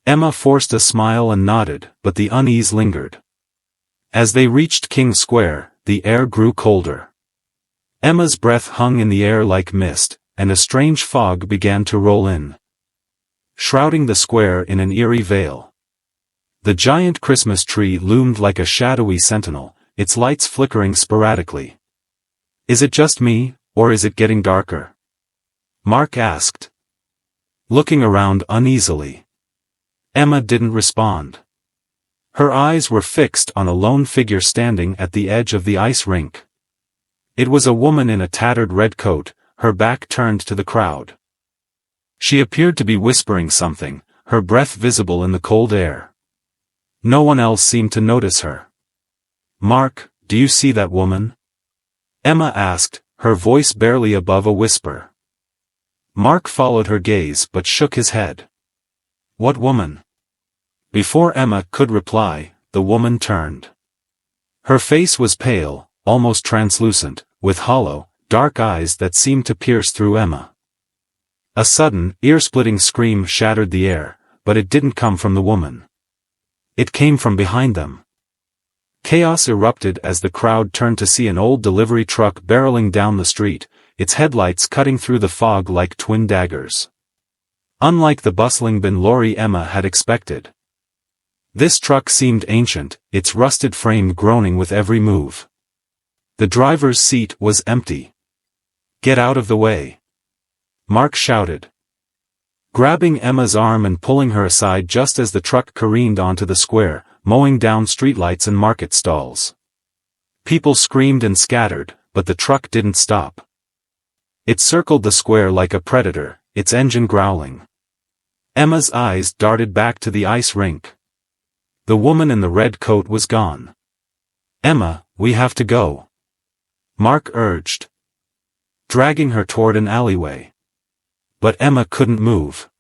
Emma forced a smile and nodded, but the unease lingered. As they reached King's Square, the air grew colder. Emma's breath hung in the air like mist, and a strange fog began to roll in, shrouding the square in an eerie veil. The giant Christmas tree loomed like a shadowy sentinel, its lights flickering sporadically. "Is it just me, or is it getting darker?" Mark asked, looking around uneasily. Emma didn't respond. Her eyes were fixed on a lone figure standing at the edge of the ice rink. It was a woman in a tattered red coat, her back turned to the crowd. She appeared to be whispering something, her breath visible in the cold air. No one else seemed to notice her. "Mark, do you see that woman?" Emma asked, her voice barely above a whisper. Mark followed her gaze but shook his head. "What woman?" Before Emma could reply, the woman turned. Her face was pale, almost translucent, with hollow, dark eyes that seemed to pierce through Emma. A sudden, ear-splitting scream shattered the air, but it didn't come from the woman. It came from behind them. Chaos erupted as the crowd turned to see an old delivery truck barreling down the street, its headlights cutting through the fog like twin daggers. Unlike the bustling bin lorry Emma had expected, this truck seemed ancient, its rusted frame groaning with every move. The driver's seat was empty. "Get out of the way!" Mark shouted, grabbing Emma's arm and pulling her aside just as the truck careened onto the square, mowing down streetlights and market stalls. People screamed and scattered, but the truck didn't stop. It circled the square like a predator, its engine growling. Emma's eyes darted back to the ice rink. The woman in the red coat was gone. "Emma, we have to go," Mark urged, dragging her toward an alleyway. But Emma couldn't move.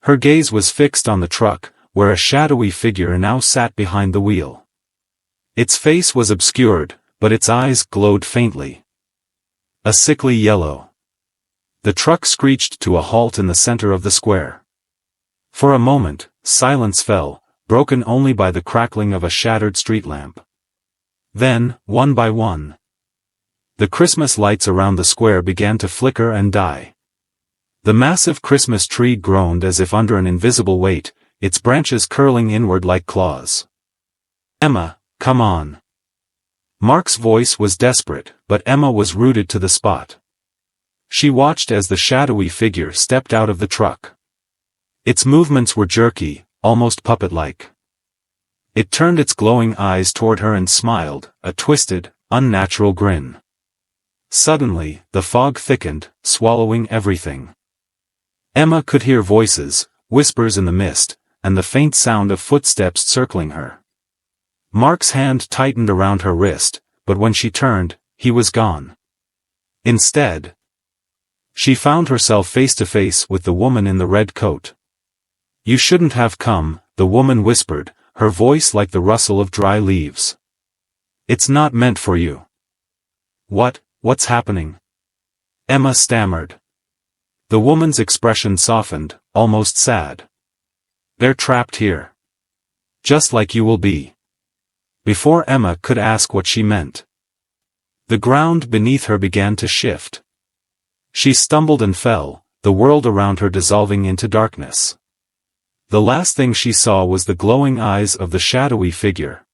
Her gaze was fixed on the truck, where a shadowy figure now sat behind the wheel. Its face was obscured, but its eyes glowed faintly. A sickly yellow. The truck screeched to a halt in the center of the square. For a moment, silence fell, broken only by the crackling of a shattered street lamp. Then, one by one, the Christmas lights around the square began to flicker and die. The massive Christmas tree groaned as if under an invisible weight, its branches curling inward like claws. "Emma, come on." Mark's voice was desperate, but Emma was rooted to the spot. She watched as the shadowy figure stepped out of the truck. Its movements were jerky, almost puppet-like. It turned its glowing eyes toward her and smiled, a twisted, unnatural grin. Suddenly, the fog thickened, swallowing everything. Emma could hear voices, whispers in the mist, and the faint sound of footsteps circling her. Mark's hand tightened around her wrist, but when she turned, he was gone. Instead, she found herself face to face with the woman in the red coat. "You shouldn't have come," the woman whispered, her voice like the rustle of dry leaves. "It's not meant for you." What's happening?" Emma stammered. The woman's expression softened, almost sad. "They're trapped here. Just like you will be." Before Emma could ask what she meant, the ground beneath her began to shift. She stumbled and fell, the world around her dissolving into darkness. The last thing she saw was the glowing eyes of the shadowy figure,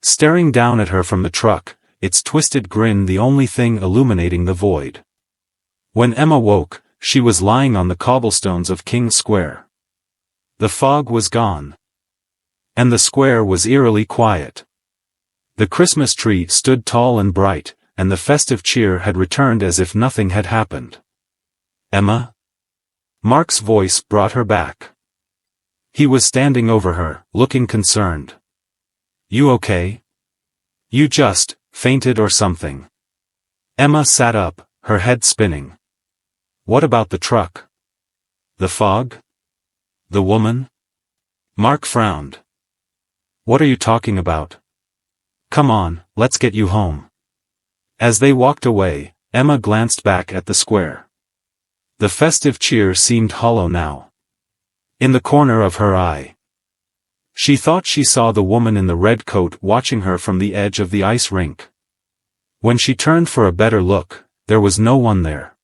staring down at her from the truck, its twisted grin the only thing illuminating the void. When Emma woke, she was lying on the cobblestones of King Square. The fog was gone, and the square was eerily quiet. The Christmas tree stood tall and bright, and the festive cheer had returned as if nothing had happened. "Emma?" Mark's voice brought her back. He was standing over her, looking concerned. "You okay? You just fainted or something?" Emma sat up, her head spinning. "What about the truck? The fog? The woman?" Mark frowned. "What are you talking about? Come on, let's get you home." As they walked away, Emma glanced back at the square. The festive cheer seemed hollow now. In the corner of her eye, she thought she saw the woman in the red coat watching her from the edge of the ice rink. When she turned for a better look, there was no one there.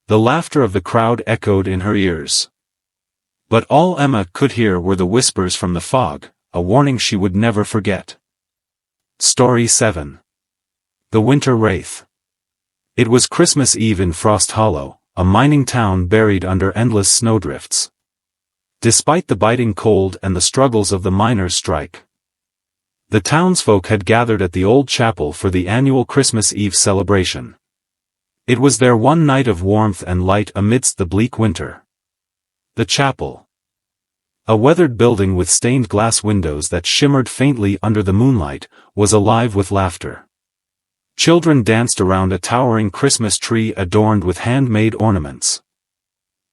The laughter of the crowd echoed in her ears. But all Emma could hear were the whispers from the fog, a warning she would never forget. Story 7. The Winter Wraith. It was Christmas Eve in Frost Hollow, a mining town buried under endless snowdrifts. Despite the biting cold and the struggles of the miners' strike, the townsfolk had gathered at the old chapel for the annual Christmas Eve celebration. It was their one night of warmth and light amidst the bleak winter. The chapel, a weathered building with stained glass windows that shimmered faintly under the moonlight, was alive with laughter. Children danced around a towering Christmas tree adorned with handmade ornaments,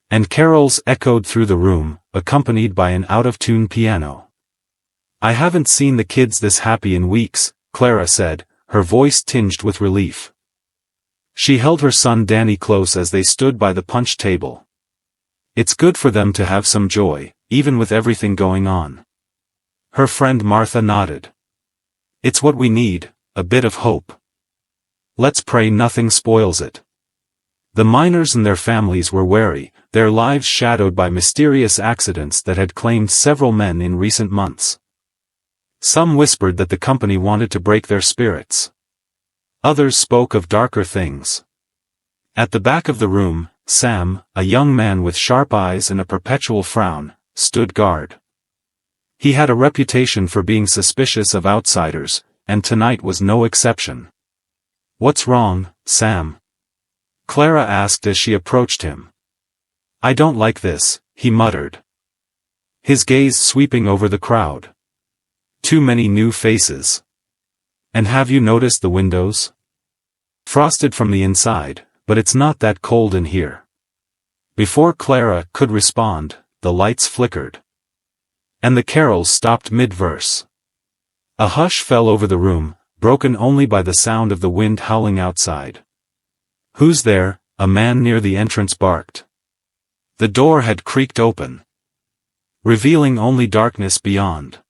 and carols echoed through the room, accompanied by an out-of-tune piano. "I haven't seen the kids this happy in weeks," Clara said, her voice tinged with relief. She held her son Danny close as they stood by the punch table. "It's good for them to have some joy, even with everything going on." Her friend Martha nodded. "It's what we need, a bit of hope. Let's pray nothing spoils it." The miners and their families were wary, their lives shadowed by mysterious accidents that had claimed several men in recent months. Some whispered that the company wanted to break their spirits. Others spoke of darker things. At the back of the room, Sam, a young man with sharp eyes and a perpetual frown, stood guard. He had a reputation for being suspicious of outsiders, and tonight was no exception. "What's wrong, Sam?" Clara asked as she approached him. "I don't like this," he muttered, his gaze sweeping over the crowd. "Too many new faces. And have you noticed the windows? Frosted from the inside, but it's not that cold in here." Before Clara could respond, the lights flickered, and the carols stopped mid-verse. A hush fell over the room, broken only by the sound of the wind howling outside. "Who's there?" a man near the entrance barked. The door had creaked open, revealing only darkness beyond.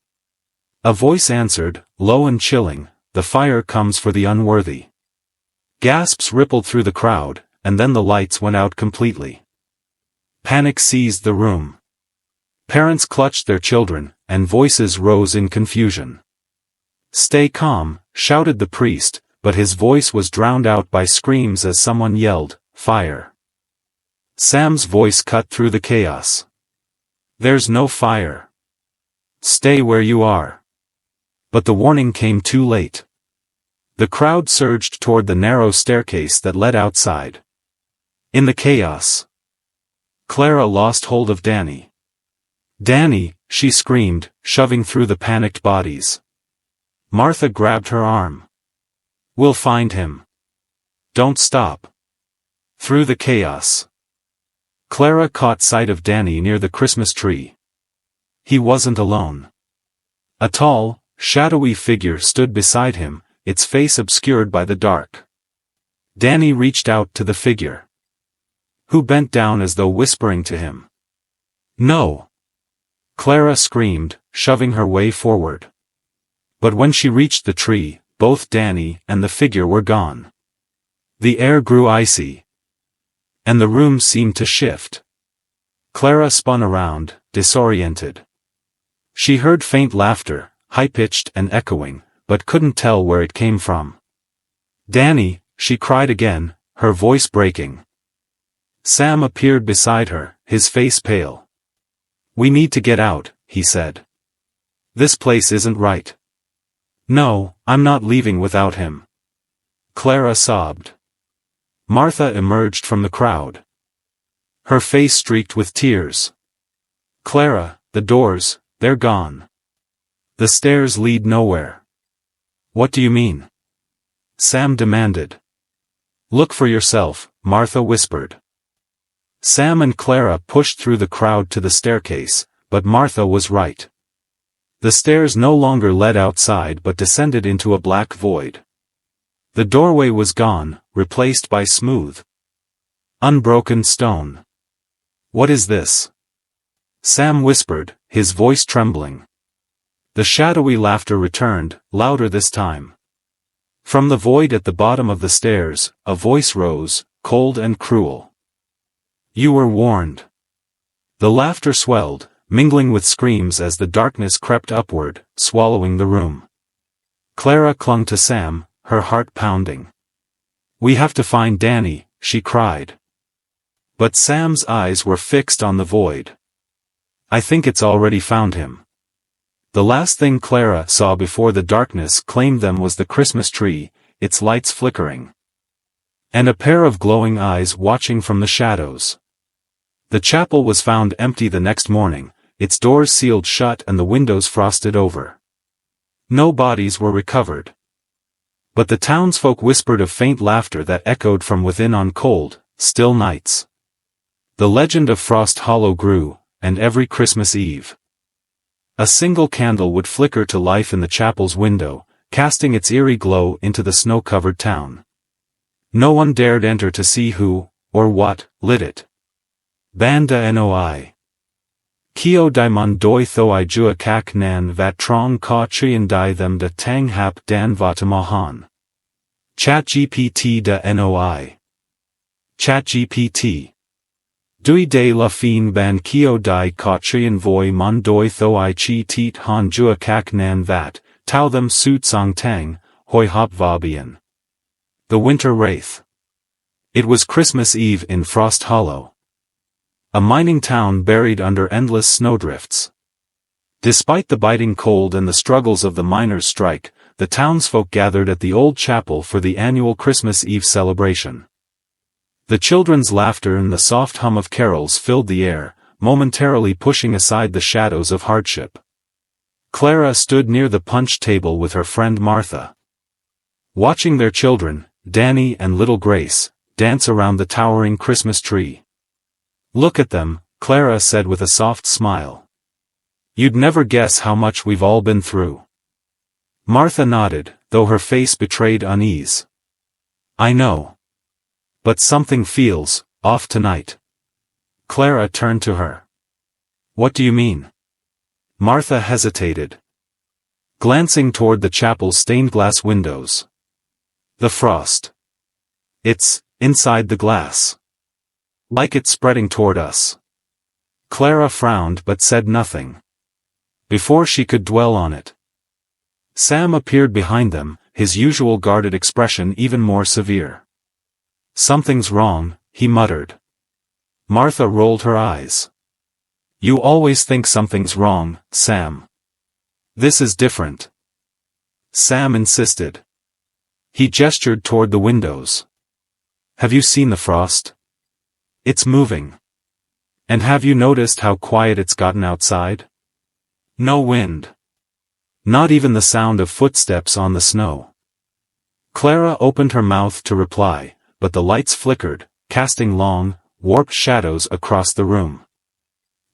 A voice answered, low and chilling, "The fire comes for the unworthy." Gasps rippled through the crowd, and then the lights went out completely. Panic seized the room. Parents clutched their children, and voices rose in confusion. "Stay calm," shouted the priest, but his voice was drowned out by screams as someone yelled, "Fire!" Sam's voice cut through the chaos. "There's no fire. Stay where you are." But the warning came too late. The crowd surged toward the narrow staircase that led outside. In the chaos, Clara lost hold of Danny. "Danny," she screamed, shoving through the panicked bodies. Martha grabbed her arm. "We'll find him. Don't stop." Through the chaos, Clara caught sight of Danny near the Christmas tree. He wasn't alone. A tall, shadowy figure stood beside him, its face obscured by the dark. Danny reached out to the figure, who bent down as though whispering to him. "No!" Clara screamed, shoving her way forward. But when she reached the tree, both Danny and the figure were gone. The air grew icy, and the room seemed to shift. Clara spun around, disoriented. She heard faint laughter, high-pitched and echoing, but couldn't tell where it came from. "Danny," she cried again, her voice breaking. Sam appeared beside her, his face pale. "We need to get out," he said. "This place isn't right." "No, I'm not leaving without him," Clara sobbed. Martha emerged from the crowd, her face streaked with tears. "Clara, the doors, they're gone. The stairs lead nowhere." "What do you mean?" Sam demanded. "Look for yourself," Martha whispered. Sam and Clara pushed through the crowd to the staircase, but Martha was right. The stairs no longer led outside but descended into a black void. The doorway was gone, replaced by smooth, unbroken stone. "What is this?" Sam whispered, his voice trembling. The shadowy laughter returned, louder this time. From the void at the bottom of the stairs, a voice rose, cold and cruel. "You were warned." The laughter swelled, mingling with screams as the darkness crept upward, swallowing the room. Clara clung to Sam, her heart pounding. "We have to find Danny," she cried. But Sam's eyes were fixed on the void. "I think it's already found him." The last thing Clara saw before the darkness claimed them was the Christmas tree, its lights flickering, and a pair of glowing eyes watching from the shadows. The chapel was found empty the next morning, its doors sealed shut and the windows frosted over. No bodies were recovered. But the townsfolk whispered of faint laughter that echoed from within on cold, still nights. The legend of Frost Hollow grew, and every Christmas Eve, a single candle would flicker to life in the chapel's window, casting its eerie glow into the snow-covered town. No one dared enter to see who, or what, lit it. Banda noi. Kio daimon doi thoi jua kak nan vat trong ka trian dai them da tang hap dan vatamahan. ChatGPT da noi. ChatGPT. Dui de la fin ban kio dai ka trian voi mon doi thoi chi tit han jua kak nan vat, tau them suit song tang, hoi hop vabian. The Winter Wraith. It was Christmas Eve in Frost Hollow, a mining town buried under endless snowdrifts. Despite the biting cold and the struggles of the miners' strike, the townsfolk gathered at the old chapel for the annual Christmas Eve celebration. The children's laughter and the soft hum of carols filled the air, momentarily pushing aside the shadows of hardship. Clara stood near the punch table with her friend Martha, watching their children, Danny and little Grace, dance around the towering Christmas tree. "Look at them," Clara said with a soft smile. "You'd never guess how much we've all been through." Martha nodded, though her face betrayed unease. "I know. But something feels off tonight." Clara turned to her. "What do you mean?" Martha hesitated, glancing toward the chapel's stained-glass windows. "The frost. It's inside the glass. Like it's spreading toward us." Clara frowned but said nothing. Before she could dwell on it, Sam appeared behind them, his usual guarded expression even more severe. "Something's wrong," he muttered. Martha rolled her eyes. "You always think something's wrong, Sam. This is different." Sam insisted. He gestured toward the windows. "Have you seen the frost? It's moving. And have you noticed how quiet it's gotten outside? No wind. Not even the sound of footsteps on the snow." Clara opened her mouth to reply, but the lights flickered, casting long, warped shadows across the room.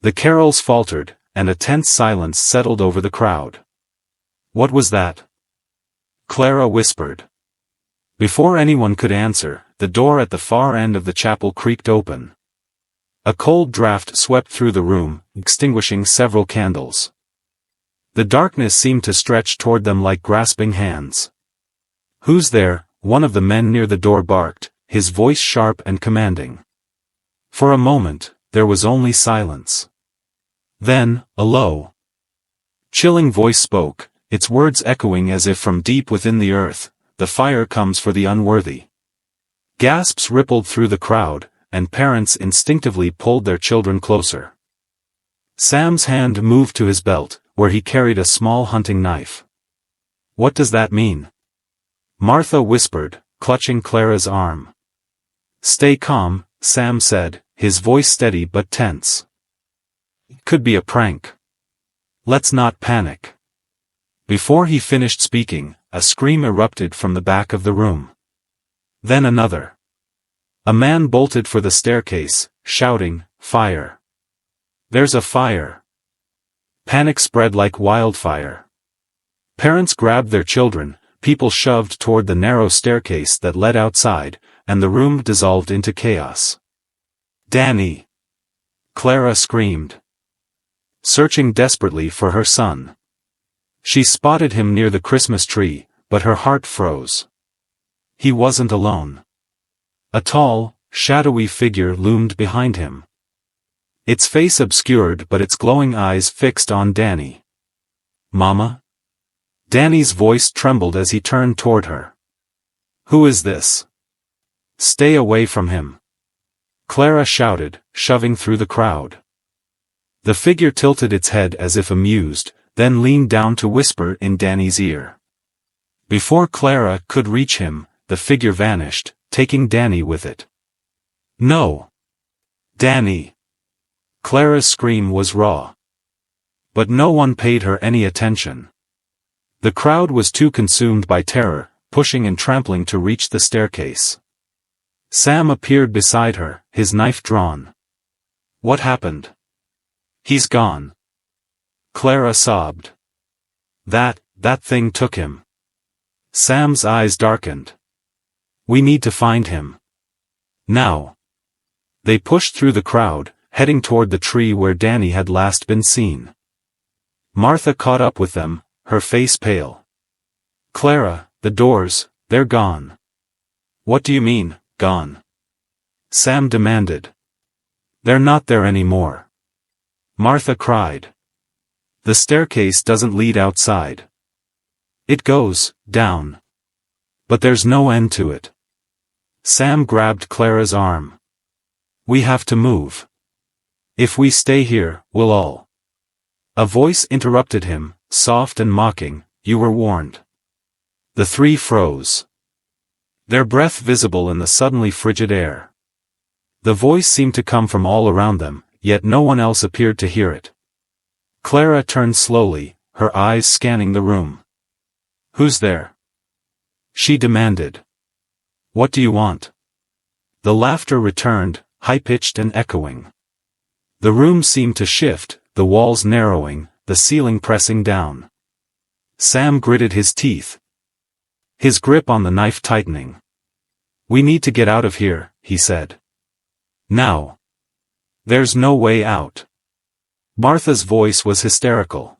The carols faltered, and a tense silence settled over the crowd. "What was that?" Clara whispered. Before anyone could answer, the door at the far end of the chapel creaked open. A cold draft swept through the room, extinguishing several candles. The darkness seemed to stretch toward them like grasping hands. "Who's there?" one of the men near the door barked, his voice sharp and commanding. For a moment, there was only silence. Then, a low, chilling voice spoke, its words echoing as if from deep within the earth, "The fire comes for the unworthy." Gasps rippled through the crowd, and parents instinctively pulled their children closer. Sam's hand moved to his belt, where he carried a small hunting knife. "What does that mean?" Martha whispered, clutching Clara's arm. "Stay calm," Sam said, his voice steady but tense. "It could be a prank. Let's not panic." Before he finished speaking, a scream erupted from the back of the room. Then another. A man bolted for the staircase, shouting, "Fire! There's a fire!" Panic spread like wildfire. Parents grabbed their children, people shoved toward the narrow staircase that led outside, and the room dissolved into chaos. "Danny!" Clara screamed, searching desperately for her son. She spotted him near the Christmas tree, but her heart froze. He wasn't alone. A tall, shadowy figure loomed behind him. Its face obscured but its glowing eyes fixed on Danny. "Mama?" Danny's voice trembled as he turned toward her. "Who is this?" "Stay away from him," Clara shouted, shoving through the crowd. The figure tilted its head as if amused, then leaned down to whisper in Danny's ear. Before Clara could reach him, the figure vanished, taking Danny with it. "No! Danny!" Clara's scream was raw. But no one paid her any attention. The crowd was too consumed by terror, pushing and trampling to reach the staircase. Sam appeared beside her, his knife drawn. "What happened?" "He's gone." Clara sobbed. That thing took him." Sam's eyes darkened. "We need to find him. Now." They pushed through the crowd, heading toward the tree where Danny had last been seen. Martha caught up with them, her face pale. "Clara, the doors, they're gone." "What do you mean, gone?" Sam demanded. "They're not there anymore." Martha cried. "The staircase doesn't lead outside. It goes down. But there's no end to it." Sam grabbed Clara's arm. "We have to move. If we stay here, we'll all..." A voice interrupted him, soft and mocking, "You were warned." The three froze, their breath visible in the suddenly frigid air. The voice seemed to come from all around them, yet no one else appeared to hear it. Clara turned slowly, her eyes scanning the room. "Who's there?" she demanded. "What do you want?" The laughter returned, high-pitched and echoing. The room seemed to shift, the walls narrowing, the ceiling pressing down. Sam gritted his teeth, his grip on the knife tightening. "We need to get out of here," he said. "Now. There's no way out." Martha's voice was hysterical.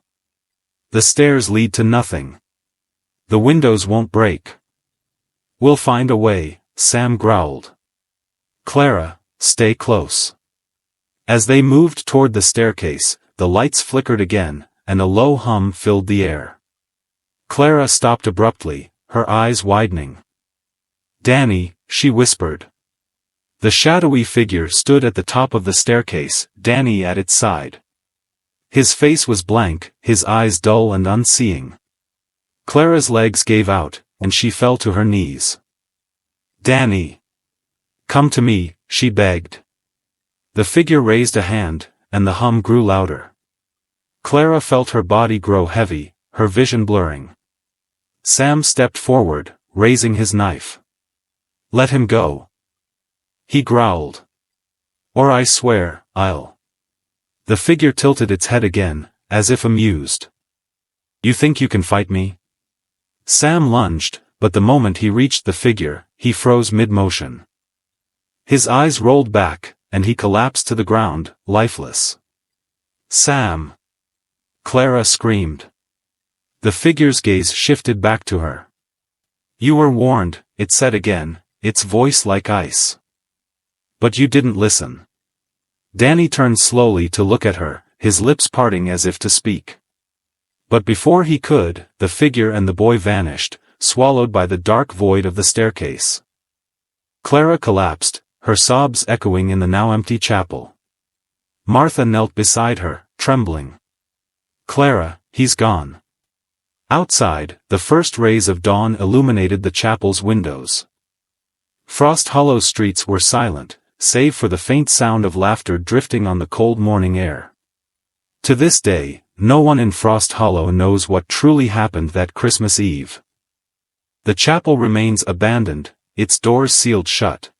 "The stairs lead to nothing. The windows won't break." "We'll find a way," Sam growled. "Clara, stay close." As they moved toward the staircase, the lights flickered again, and a low hum filled the air. Clara stopped abruptly, her eyes widening. "Danny," she whispered. The shadowy figure stood at the top of the staircase, Danny at its side. His face was blank, his eyes dull and unseeing. Clara's legs gave out, and she fell to her knees. "Danny! Come to me," she begged. The figure raised a hand, and the hum grew louder. Clara felt her body grow heavy, her vision blurring. Sam stepped forward, raising his knife. "Let him go," he growled. "Or I swear, I'll." The figure tilted its head again, as if amused. "You think you can fight me?" Sam lunged, but the moment he reached the figure, he froze mid-motion. His eyes rolled back, and he collapsed to the ground, lifeless. "Sam!" Clara screamed. The figure's gaze shifted back to her. "You were warned," it said again, its voice like ice. "But you didn't listen." Danny turned slowly to look at her, his lips parting as if to speak. But before he could, the figure and the boy vanished, swallowed by the dark void of the staircase. Clara collapsed, her sobs echoing in the now empty chapel. Martha knelt beside her, trembling. "Clara, he's gone." Outside, the first rays of dawn illuminated the chapel's windows. Frost Hollow's streets were silent, save for the faint sound of laughter drifting on the cold morning air. To this day, no one in Frost Hollow knows what truly happened that Christmas Eve. The chapel remains abandoned, its doors sealed shut.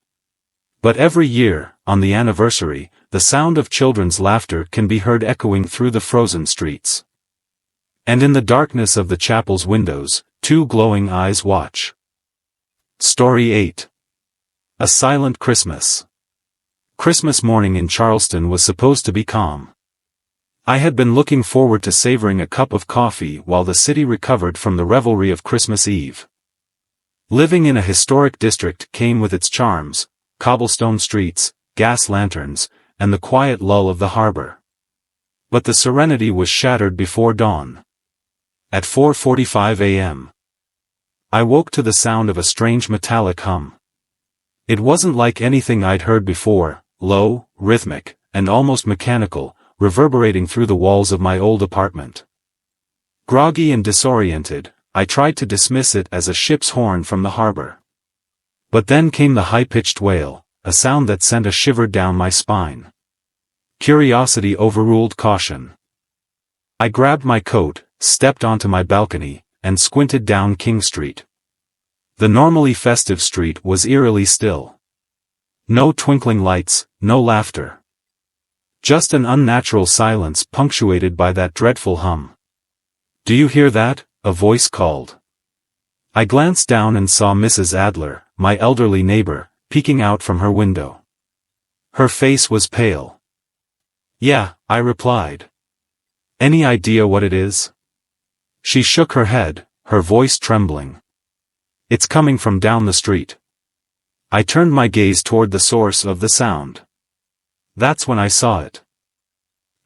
But every year, on the anniversary, the sound of children's laughter can be heard echoing through the frozen streets. And in the darkness of the chapel's windows, two glowing eyes watch. Story 8. A Silent Christmas. Christmas morning in Charleston was supposed to be calm. I had been looking forward to savoring a cup of coffee while the city recovered from the revelry of Christmas Eve. Living in a historic district came with its charms, cobblestone streets, gas lanterns, and the quiet lull of the harbor. But the serenity was shattered before dawn. At 4:45 a.m. I woke to the sound of a strange metallic hum. It wasn't like anything I'd heard before, low, rhythmic, and almost mechanical, reverberating through the walls of my old apartment. Groggy and disoriented, I tried to dismiss it as a ship's horn from the harbor. But then came the high-pitched wail, a sound that sent a shiver down my spine. Curiosity overruled caution. I grabbed my coat, stepped onto my balcony, and squinted down King Street. The normally festive street was eerily still. No twinkling lights, no laughter. Just an unnatural silence punctuated by that dreadful hum. "Do you hear that?" a voice called. I glanced down and saw Mrs. Adler, my elderly neighbor, peeking out from her window. Her face was pale. "Yeah," I replied. "Any idea what it is?" She shook her head, her voice trembling. "It's coming from down the street." I turned my gaze toward the source of the sound. That's when I saw it.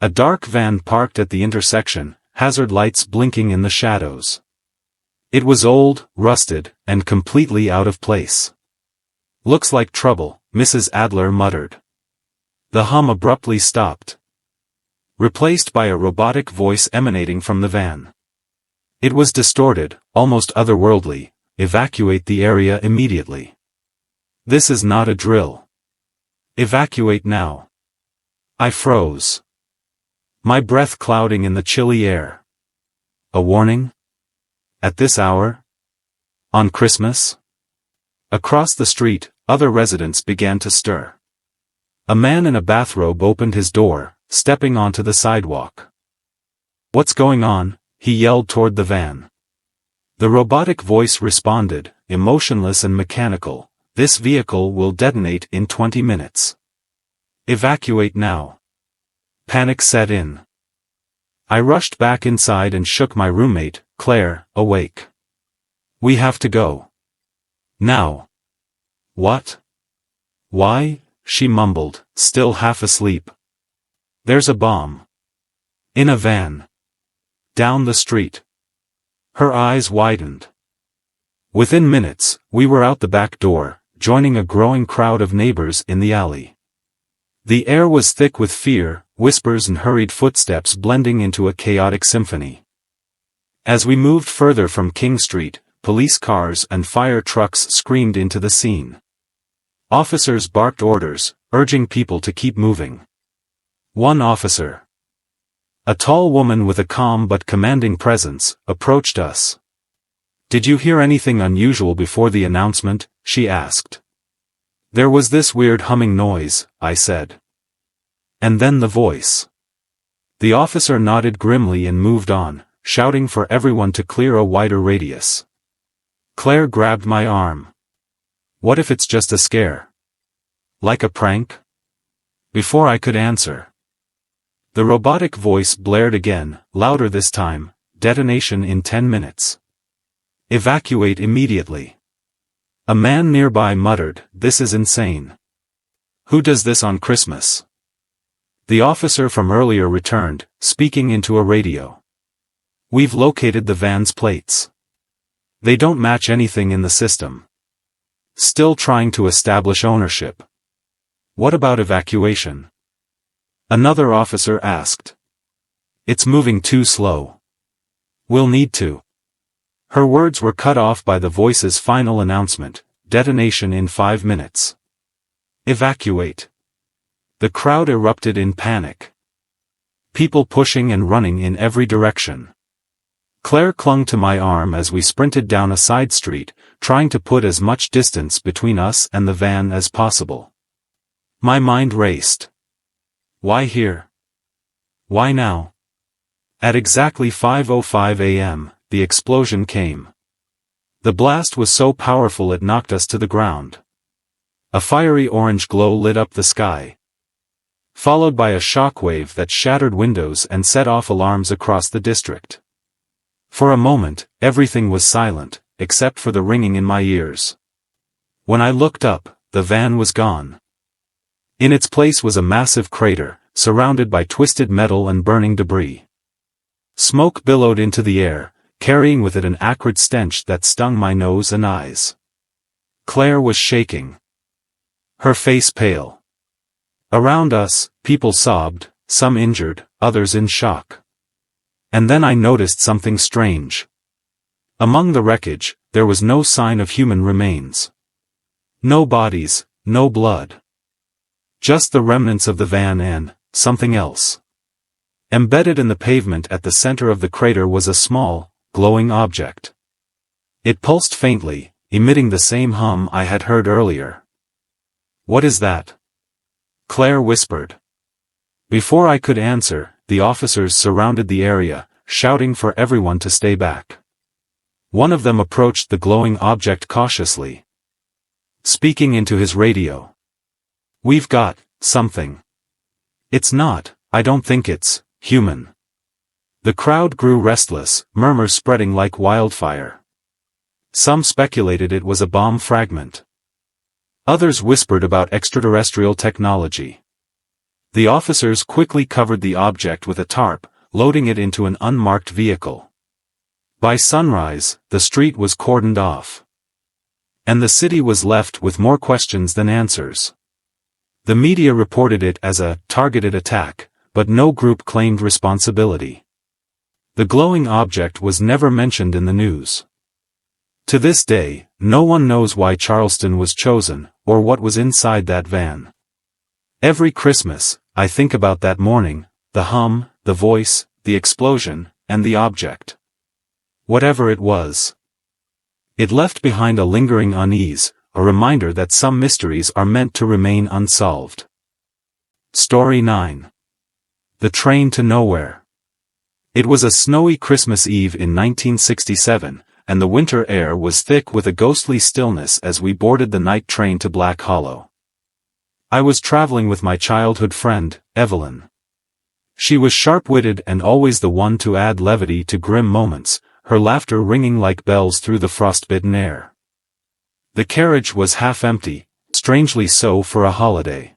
A dark van parked at the intersection, hazard lights blinking in the shadows. It was old, rusted, and completely out of place. "Looks like trouble," Mrs. Adler muttered. The hum abruptly stopped, replaced by a robotic voice emanating from the van. It was distorted, almost otherworldly. "Evacuate the area immediately. This is not a drill. Evacuate now." I froze, my breath clouding in the chilly air. A warning? At this hour? On Christmas? Across the street, other residents began to stir. A man in a bathrobe opened his door, stepping onto the sidewalk. "What's going on?" he yelled toward the van. The robotic voice responded, emotionless and mechanical, "This vehicle will detonate in 20 minutes. Evacuate now." Panic set in. I rushed back inside and shook my roommate, Claire, awake. "We have to go. Now." "What? Why?" she mumbled, still half asleep. There's a bomb. In a van. Down the street. Her eyes widened. Within minutes, we were out the back door, joining a growing crowd of neighbors in the alley. The air was thick with fear, whispers and hurried footsteps blending into a chaotic symphony. As we moved further from King Street, police cars and fire trucks screamed into the scene. Officers barked orders, urging people to keep moving. One officer, a tall woman with a calm but commanding presence, approached us. "Did you hear anything unusual before the announcement?" she asked. "There was this weird humming noise," I said. And then the voice. The officer nodded grimly and moved on, shouting for everyone to clear a wider radius. Claire grabbed my arm. "What if it's just a scare? Like a prank?" Before I could answer, the robotic voice blared again, louder this time. "Detonation in 10 minutes. Evacuate immediately." A man nearby muttered, "This is insane. Who does this on Christmas?" The officer from earlier returned, speaking into a radio. "We've located the van's plates. They don't match anything in the system. Still trying to establish ownership." "What about evacuation?" another officer asked. "It's moving too slow. We'll need to." Her words were cut off by the voice's final announcement: "Detonation in 5 minutes. Evacuate." The crowd erupted in panic. People pushing and running in every direction. Claire clung to my arm as we sprinted down a side street, trying to put as much distance between us and the van as possible. My mind raced. Why here? Why now? At exactly 5:05 a.m., the explosion came. The blast was so powerful it knocked us to the ground. A fiery orange glow lit up the sky, followed by a shockwave that shattered windows and set off alarms across the district. For a moment, everything was silent, except for the ringing in my ears. When I looked up, the van was gone. In its place was a massive crater, surrounded by twisted metal and burning debris. Smoke billowed into the air, carrying with it an acrid stench that stung my nose and eyes. Claire was shaking, her face pale. Around us, people sobbed, some injured, others in shock. And then I noticed something strange. Among the wreckage, there was no sign of human remains. No bodies, no blood. Just the remnants of the van and something else. Embedded in the pavement at the center of the crater was a small, glowing object. It pulsed faintly, emitting the same hum I had heard earlier. "What is that?" Claire whispered. Before I could answer, the officers surrounded the area, shouting for everyone to stay back. One of them approached the glowing object cautiously, speaking into his radio. "We've got something. It's not, I don't think it's human." The crowd grew restless, murmurs spreading like wildfire. Some speculated it was a bomb fragment. Others whispered about extraterrestrial technology. The officers quickly covered the object with a tarp, loading it into an unmarked vehicle. By sunrise, the street was cordoned off. And the city was left with more questions than answers. The media reported it as a targeted attack, but no group claimed responsibility. The glowing object was never mentioned in the news. To this day, no one knows why Charleston was chosen, or what was inside that van. Every Christmas, I think about that morning, the hum, the voice, the explosion, and the object. Whatever it was, it left behind a lingering unease, a reminder that some mysteries are meant to remain unsolved. Story 9. The Train to Nowhere. It was a snowy Christmas Eve in 1967, and the winter air was thick with a ghostly stillness as we boarded the night train to Black Hollow. I was traveling with my childhood friend, Evelyn. She was sharp-witted and always the one to add levity to grim moments, her laughter ringing like bells through the frostbitten air. The carriage was half empty, strangely so for a holiday.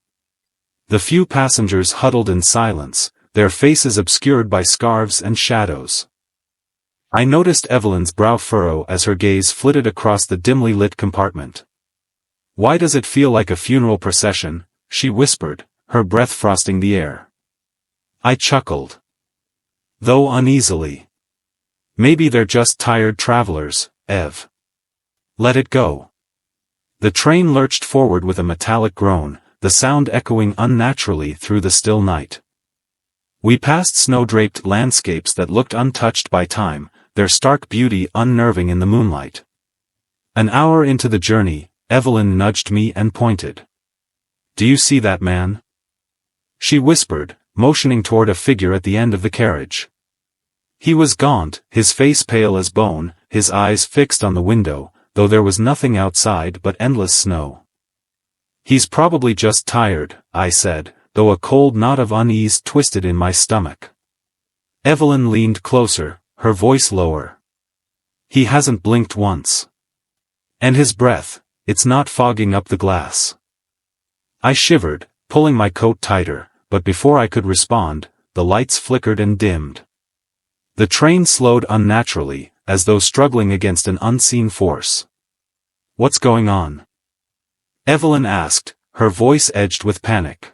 The few passengers huddled in silence, their faces obscured by scarves and shadows. I noticed Evelyn's brow furrow as her gaze flitted across the dimly lit compartment. "Why does it feel like a funeral procession?" she whispered, her breath frosting the air. I chuckled, though uneasily. "Maybe they're just tired travelers, Ev. Let it go." The train lurched forward with a metallic groan, the sound echoing unnaturally through the still night. We passed snow-draped landscapes that looked untouched by time, their stark beauty unnerving in the moonlight. An hour into the journey, Evelyn nudged me and pointed. "Do you see that man?" She whispered, motioning toward a figure at the end of the carriage. He was gaunt, his face pale as bone, his eyes fixed on the window, though there was nothing outside but endless snow. "He's probably just tired," I said, though a cold knot of unease twisted in my stomach. Evelyn leaned closer, her voice lower. "He hasn't blinked once. And his breath, it's not fogging up the glass." I shivered, pulling my coat tighter, but before I could respond, the lights flickered and dimmed. The train slowed unnaturally, as though struggling against an unseen force. "What's going on?" Evelyn asked, her voice edged with panic.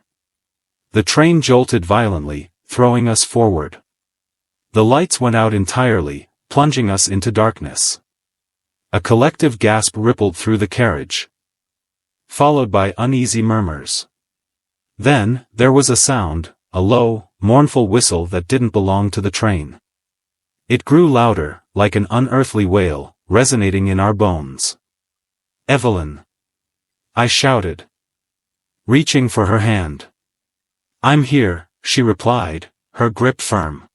The train jolted violently, throwing us forward. The lights went out entirely, plunging us into darkness. A collective gasp rippled through the carriage, followed by uneasy murmurs. Then, there was a sound, a low, mournful whistle that didn't belong to the train. It grew louder, like an unearthly wail, resonating in our bones. "Evelyn!" I shouted, reaching for her hand. "I'm here," she replied, her grip firm.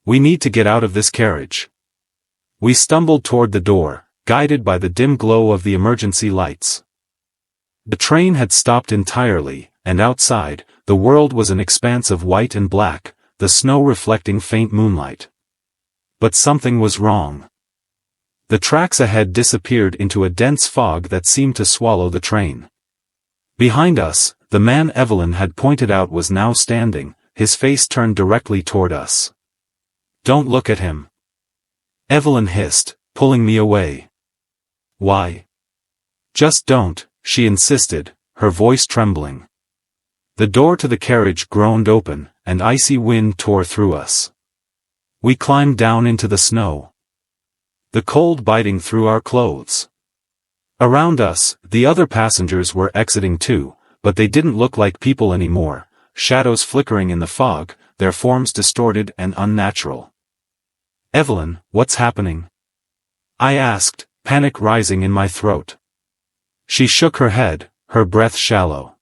"We need to get out of this carriage." We stumbled toward the door, guided by the dim glow of the emergency lights. The train had stopped entirely, and outside, the world was an expanse of white and black, the snow reflecting faint moonlight. But something was wrong. The tracks ahead disappeared into a dense fog that seemed to swallow the train. Behind us, the man Evelyn had pointed out was now standing, his face turned directly toward us. "Don't look at him," Evelyn hissed, pulling me away. "Why?" "Just don't," she insisted, her voice trembling. The door to the carriage groaned open, and icy wind tore through us. We climbed down into the snow, the cold biting through our clothes. Around us, the other passengers were exiting too, but they didn't look like people anymore, shadows flickering in the fog, their forms distorted and unnatural. "Evelyn, what's happening?" I asked, panic rising in my throat. She shook her head, her breath shallow.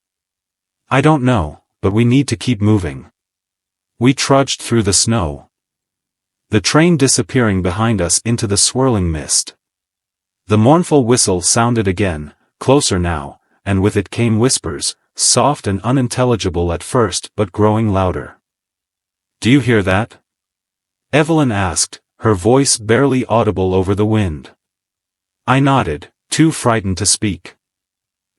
"I don't know, but we need to keep moving." We trudged through the snow, the train disappearing behind us into the swirling mist. The mournful whistle sounded again, closer now, and with it came whispers, soft and unintelligible at first but growing louder. "Do you hear that?" Evelyn asked, her voice barely audible over the wind. I nodded, too frightened to speak.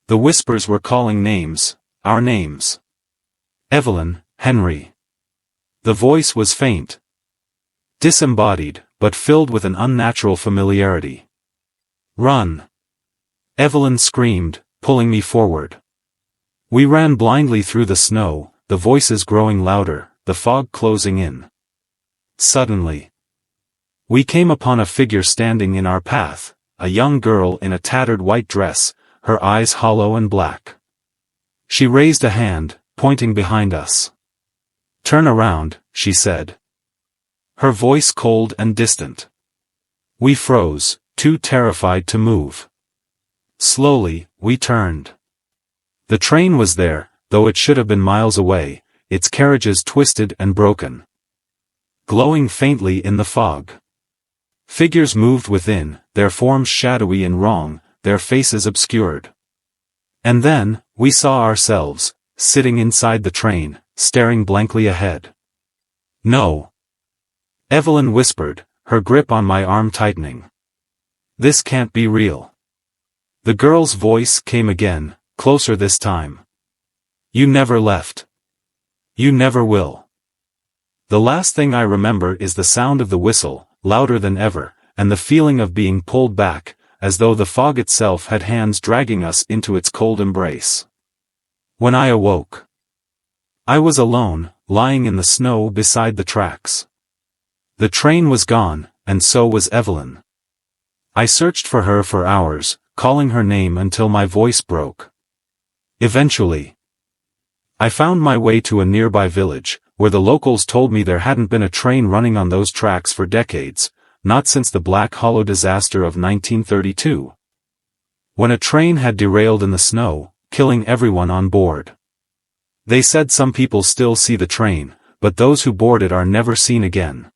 The whispers were calling names, our names. "Evelyn, Henry." The voice was faint, disembodied, but filled with an unnatural familiarity. "Run!" Evelyn screamed, pulling me forward. We ran blindly through the snow, the voices growing louder, the fog closing in. Suddenly, we came upon a figure standing in our path, a young girl in a tattered white dress, her eyes hollow and black. She raised a hand, pointing behind us. "Turn around," she said, her voice cold and distant. We froze, too terrified to move. Slowly, we turned. The train was there, though it should have been miles away, its carriages twisted and broken, glowing faintly in the fog. Figures moved within, their forms shadowy and wrong, their faces obscured. And then, we saw ourselves, sitting inside the train, staring blankly ahead. "No," Evelyn whispered, her grip on my arm tightening. "This can't be real." The girl's voice came again, closer this time. You never left. You never will. The last thing I remember is the sound of the whistle, louder than ever, and the feeling of being pulled back, as though the fog itself had hands dragging us into its cold embrace. When I awoke, I was alone, lying in the snow beside the tracks. The train was gone, and so was Evelyn. I searched for her for hours, calling her name until my voice broke. Eventually, I found my way to a nearby village, where the locals told me there hadn't been a train running on those tracks for decades, not since the Black Hollow disaster of 1932. When a train had derailed in the snow, killing everyone on board. They said some people still see the train, but those who board it are never seen again.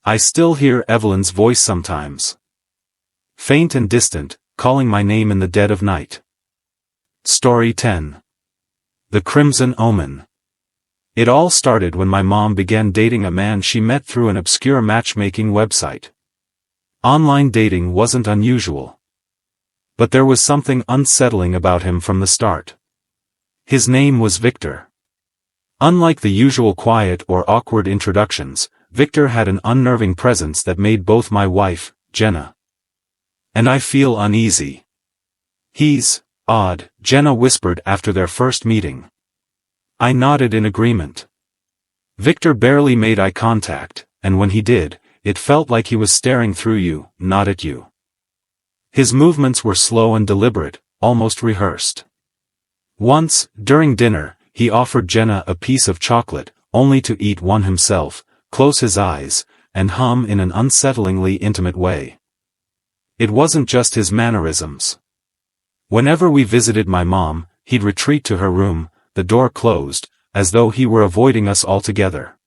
I still hear Evelyn's voice sometimes. Faint and distant, calling my name in the dead of night. Story 10. The Crimson Omen. It all started when my mom began dating a man she met through an obscure matchmaking website. Online dating wasn't unusual. But there was something unsettling about him from the start. His name was Victor. Unlike the usual quiet or awkward introductions, Victor had an unnerving presence that made both my wife, Jenna, and I feel uneasy. He's odd, Jenna whispered after their first meeting. I nodded in agreement. Victor barely made eye contact, and when he did, it felt like he was staring through you, not at you. His movements were slow and deliberate, almost rehearsed. Once, during dinner, he offered Jenna a piece of chocolate, only to eat one himself, close his eyes, and hum in an unsettlingly intimate way. It wasn't just his mannerisms. Whenever we visited my mom, he'd retreat to her room, the door closed, as though he were avoiding us altogether.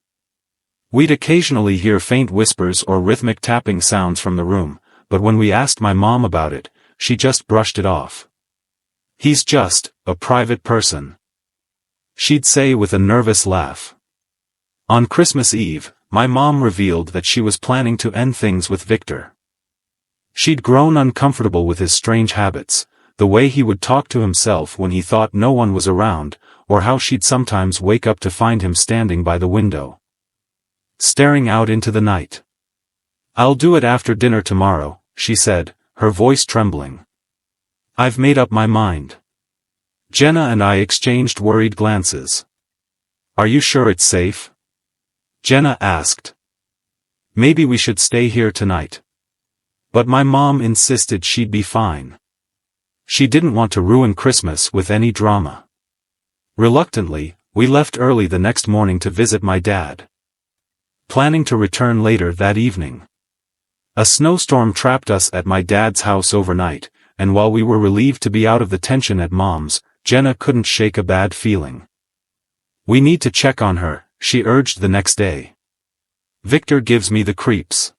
We'd occasionally hear faint whispers or rhythmic tapping sounds from the room, but when we asked my mom about it, she just brushed it off. He's just a private person, she'd say with a nervous laugh. On Christmas Eve, my mom revealed that she was planning to end things with Victor. She'd grown uncomfortable with his strange habits, the way he would talk to himself when he thought no one was around, or how she'd sometimes wake up to find him standing by the window, staring out into the night. I'll do it after dinner tomorrow, she said, her voice trembling. I've made up my mind. Jenna and I exchanged worried glances. Are you sure it's safe? Jenna asked. Maybe we should stay here tonight. But my mom insisted she'd be fine. She didn't want to ruin Christmas with any drama. Reluctantly, we left early the next morning to visit my dad, planning to return later that evening. A snowstorm trapped us at my dad's house overnight, and while we were relieved to be out of the tension at mom's, Jenna couldn't shake a bad feeling. We need to check on her, she urged the next day. Victor gives me the creeps.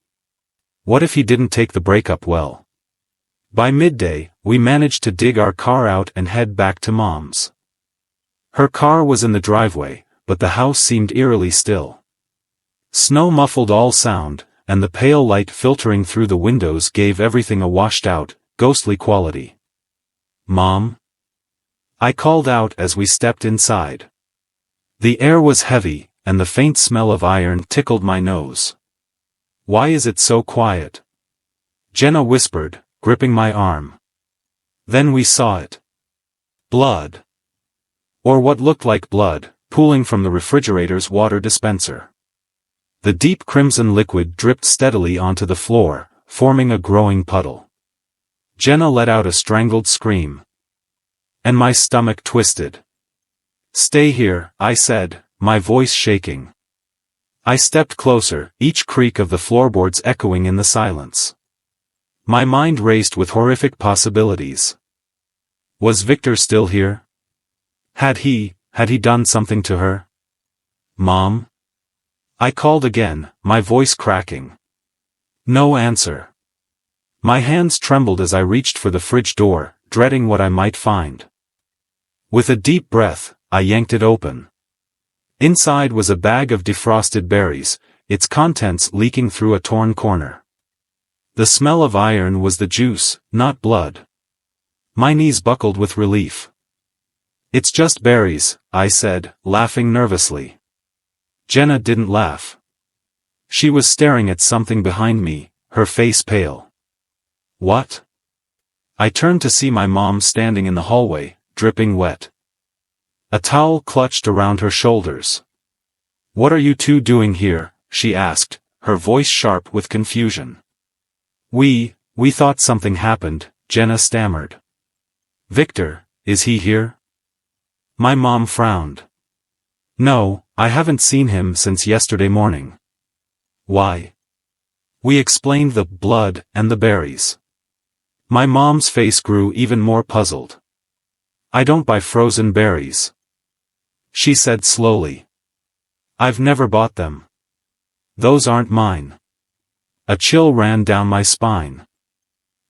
What if he didn't take the breakup well? By midday, we managed to dig our car out and head back to mom's. Her car was in the driveway, but the house seemed eerily still. Snow muffled all sound, and the pale light filtering through the windows gave everything a washed-out, ghostly quality. Mom? I called out as we stepped inside. The air was heavy, and the faint smell of iron tickled my nose. Why is it so quiet? Jenna whispered, gripping my arm. Then we saw it. Blood. Or what looked like blood, pooling from the refrigerator's water dispenser. The deep crimson liquid dripped steadily onto the floor, forming a growing puddle. Jenna let out a strangled scream. And my stomach twisted. Stay here, I said, my voice shaking. I stepped closer, each creak of the floorboards echoing in the silence. My mind raced with horrific possibilities. Was Victor still here? Had he done something to her? Mom? I called again, my voice cracking. No answer. My hands trembled as I reached for the fridge door, dreading what I might find. With a deep breath, I yanked it open. Inside was a bag of defrosted berries, its contents leaking through a torn corner. The smell of iron was the juice, not blood. My knees buckled with relief. It's just berries, I said, laughing nervously. Jenna didn't laugh. She was staring at something behind me, her face pale. What? I turned to see my mom standing in the hallway, dripping wet. A towel clutched around her shoulders. What are you two doing here? She asked, her voice sharp with confusion. We thought something happened, Jenna stammered. Victor, is he here? My mom frowned. No, I haven't seen him since yesterday morning. Why? We explained the blood and the berries. My mom's face grew even more puzzled. I don't buy frozen berries, she said slowly. I've never bought them. Those aren't mine. A chill ran down my spine.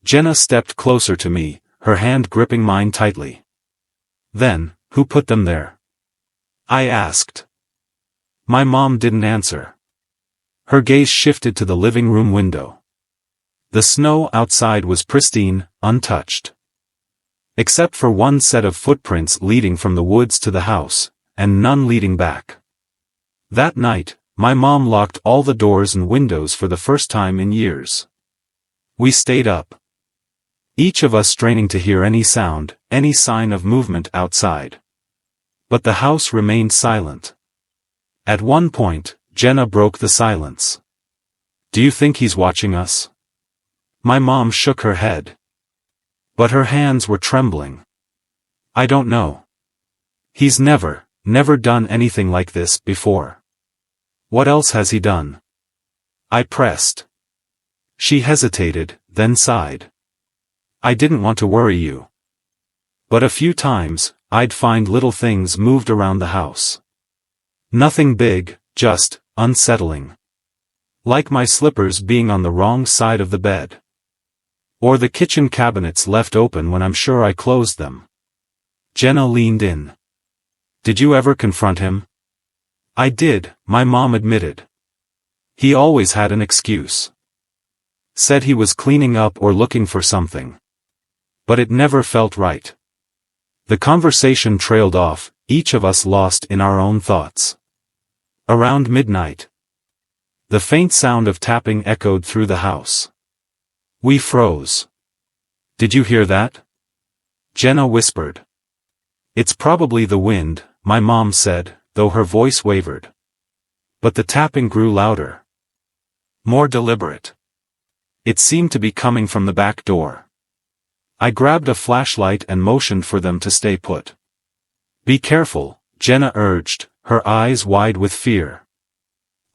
Jenna stepped closer to me, her hand gripping mine tightly. Then, who put them there? I asked. My mom didn't answer. Her gaze shifted to the living room window. The snow outside was pristine, untouched. Except for one set of footprints leading from the woods to the house, and none leading back. That night, my mom locked all the doors and windows for the first time in years. We stayed up, each of us straining to hear any sound, any sign of movement outside. But the house remained silent. At one point, Jenna broke the silence. Do you think he's watching us? My mom shook her head. But her hands were trembling. I don't know. He's never done anything like this before. What else has he done? I pressed. She hesitated, then sighed. I didn't want to worry you. But a few times, I'd find little things moved around the house. Nothing big, just unsettling. Like my slippers being on the wrong side of the bed. Or the kitchen cabinets left open when I'm sure I closed them. Jenna leaned in. Did you ever confront him? I did, my mom admitted. He always had an excuse. Said he was cleaning up or looking for something. But it never felt right. The conversation trailed off, each of us lost in our own thoughts. Around midnight, the faint sound of tapping echoed through the house. We froze. Did you hear that? Jenna whispered. It's probably the wind, my mom said, though her voice wavered. But the tapping grew louder. More deliberate. It seemed to be coming from the back door. I grabbed a flashlight and motioned for them to stay put. Be careful, Jenna urged, her eyes wide with fear.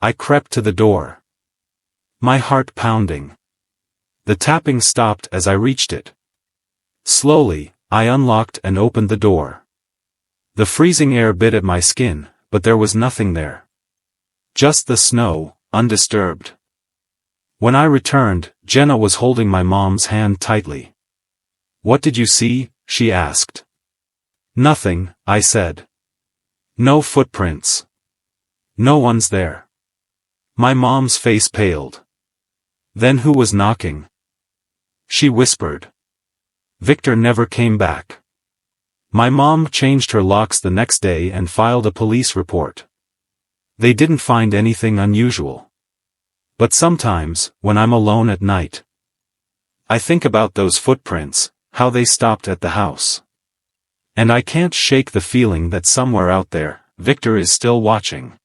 I crept to the door. My heart pounding. The tapping stopped as I reached it. Slowly, I unlocked and opened the door. The freezing air bit at my skin, but there was nothing there. Just the snow, undisturbed. When I returned, Jenna was holding my mom's hand tightly. What did you see? She asked. Nothing, I said. No footprints. No one's there. My mom's face paled. Then who was knocking? She whispered. Victor never came back. My mom changed her locks the next day and filed a police report. They didn't find anything unusual. But sometimes, when I'm alone at night, I think about those footprints, how they stopped at the house. And I can't shake the feeling that somewhere out there, Victor is still watching.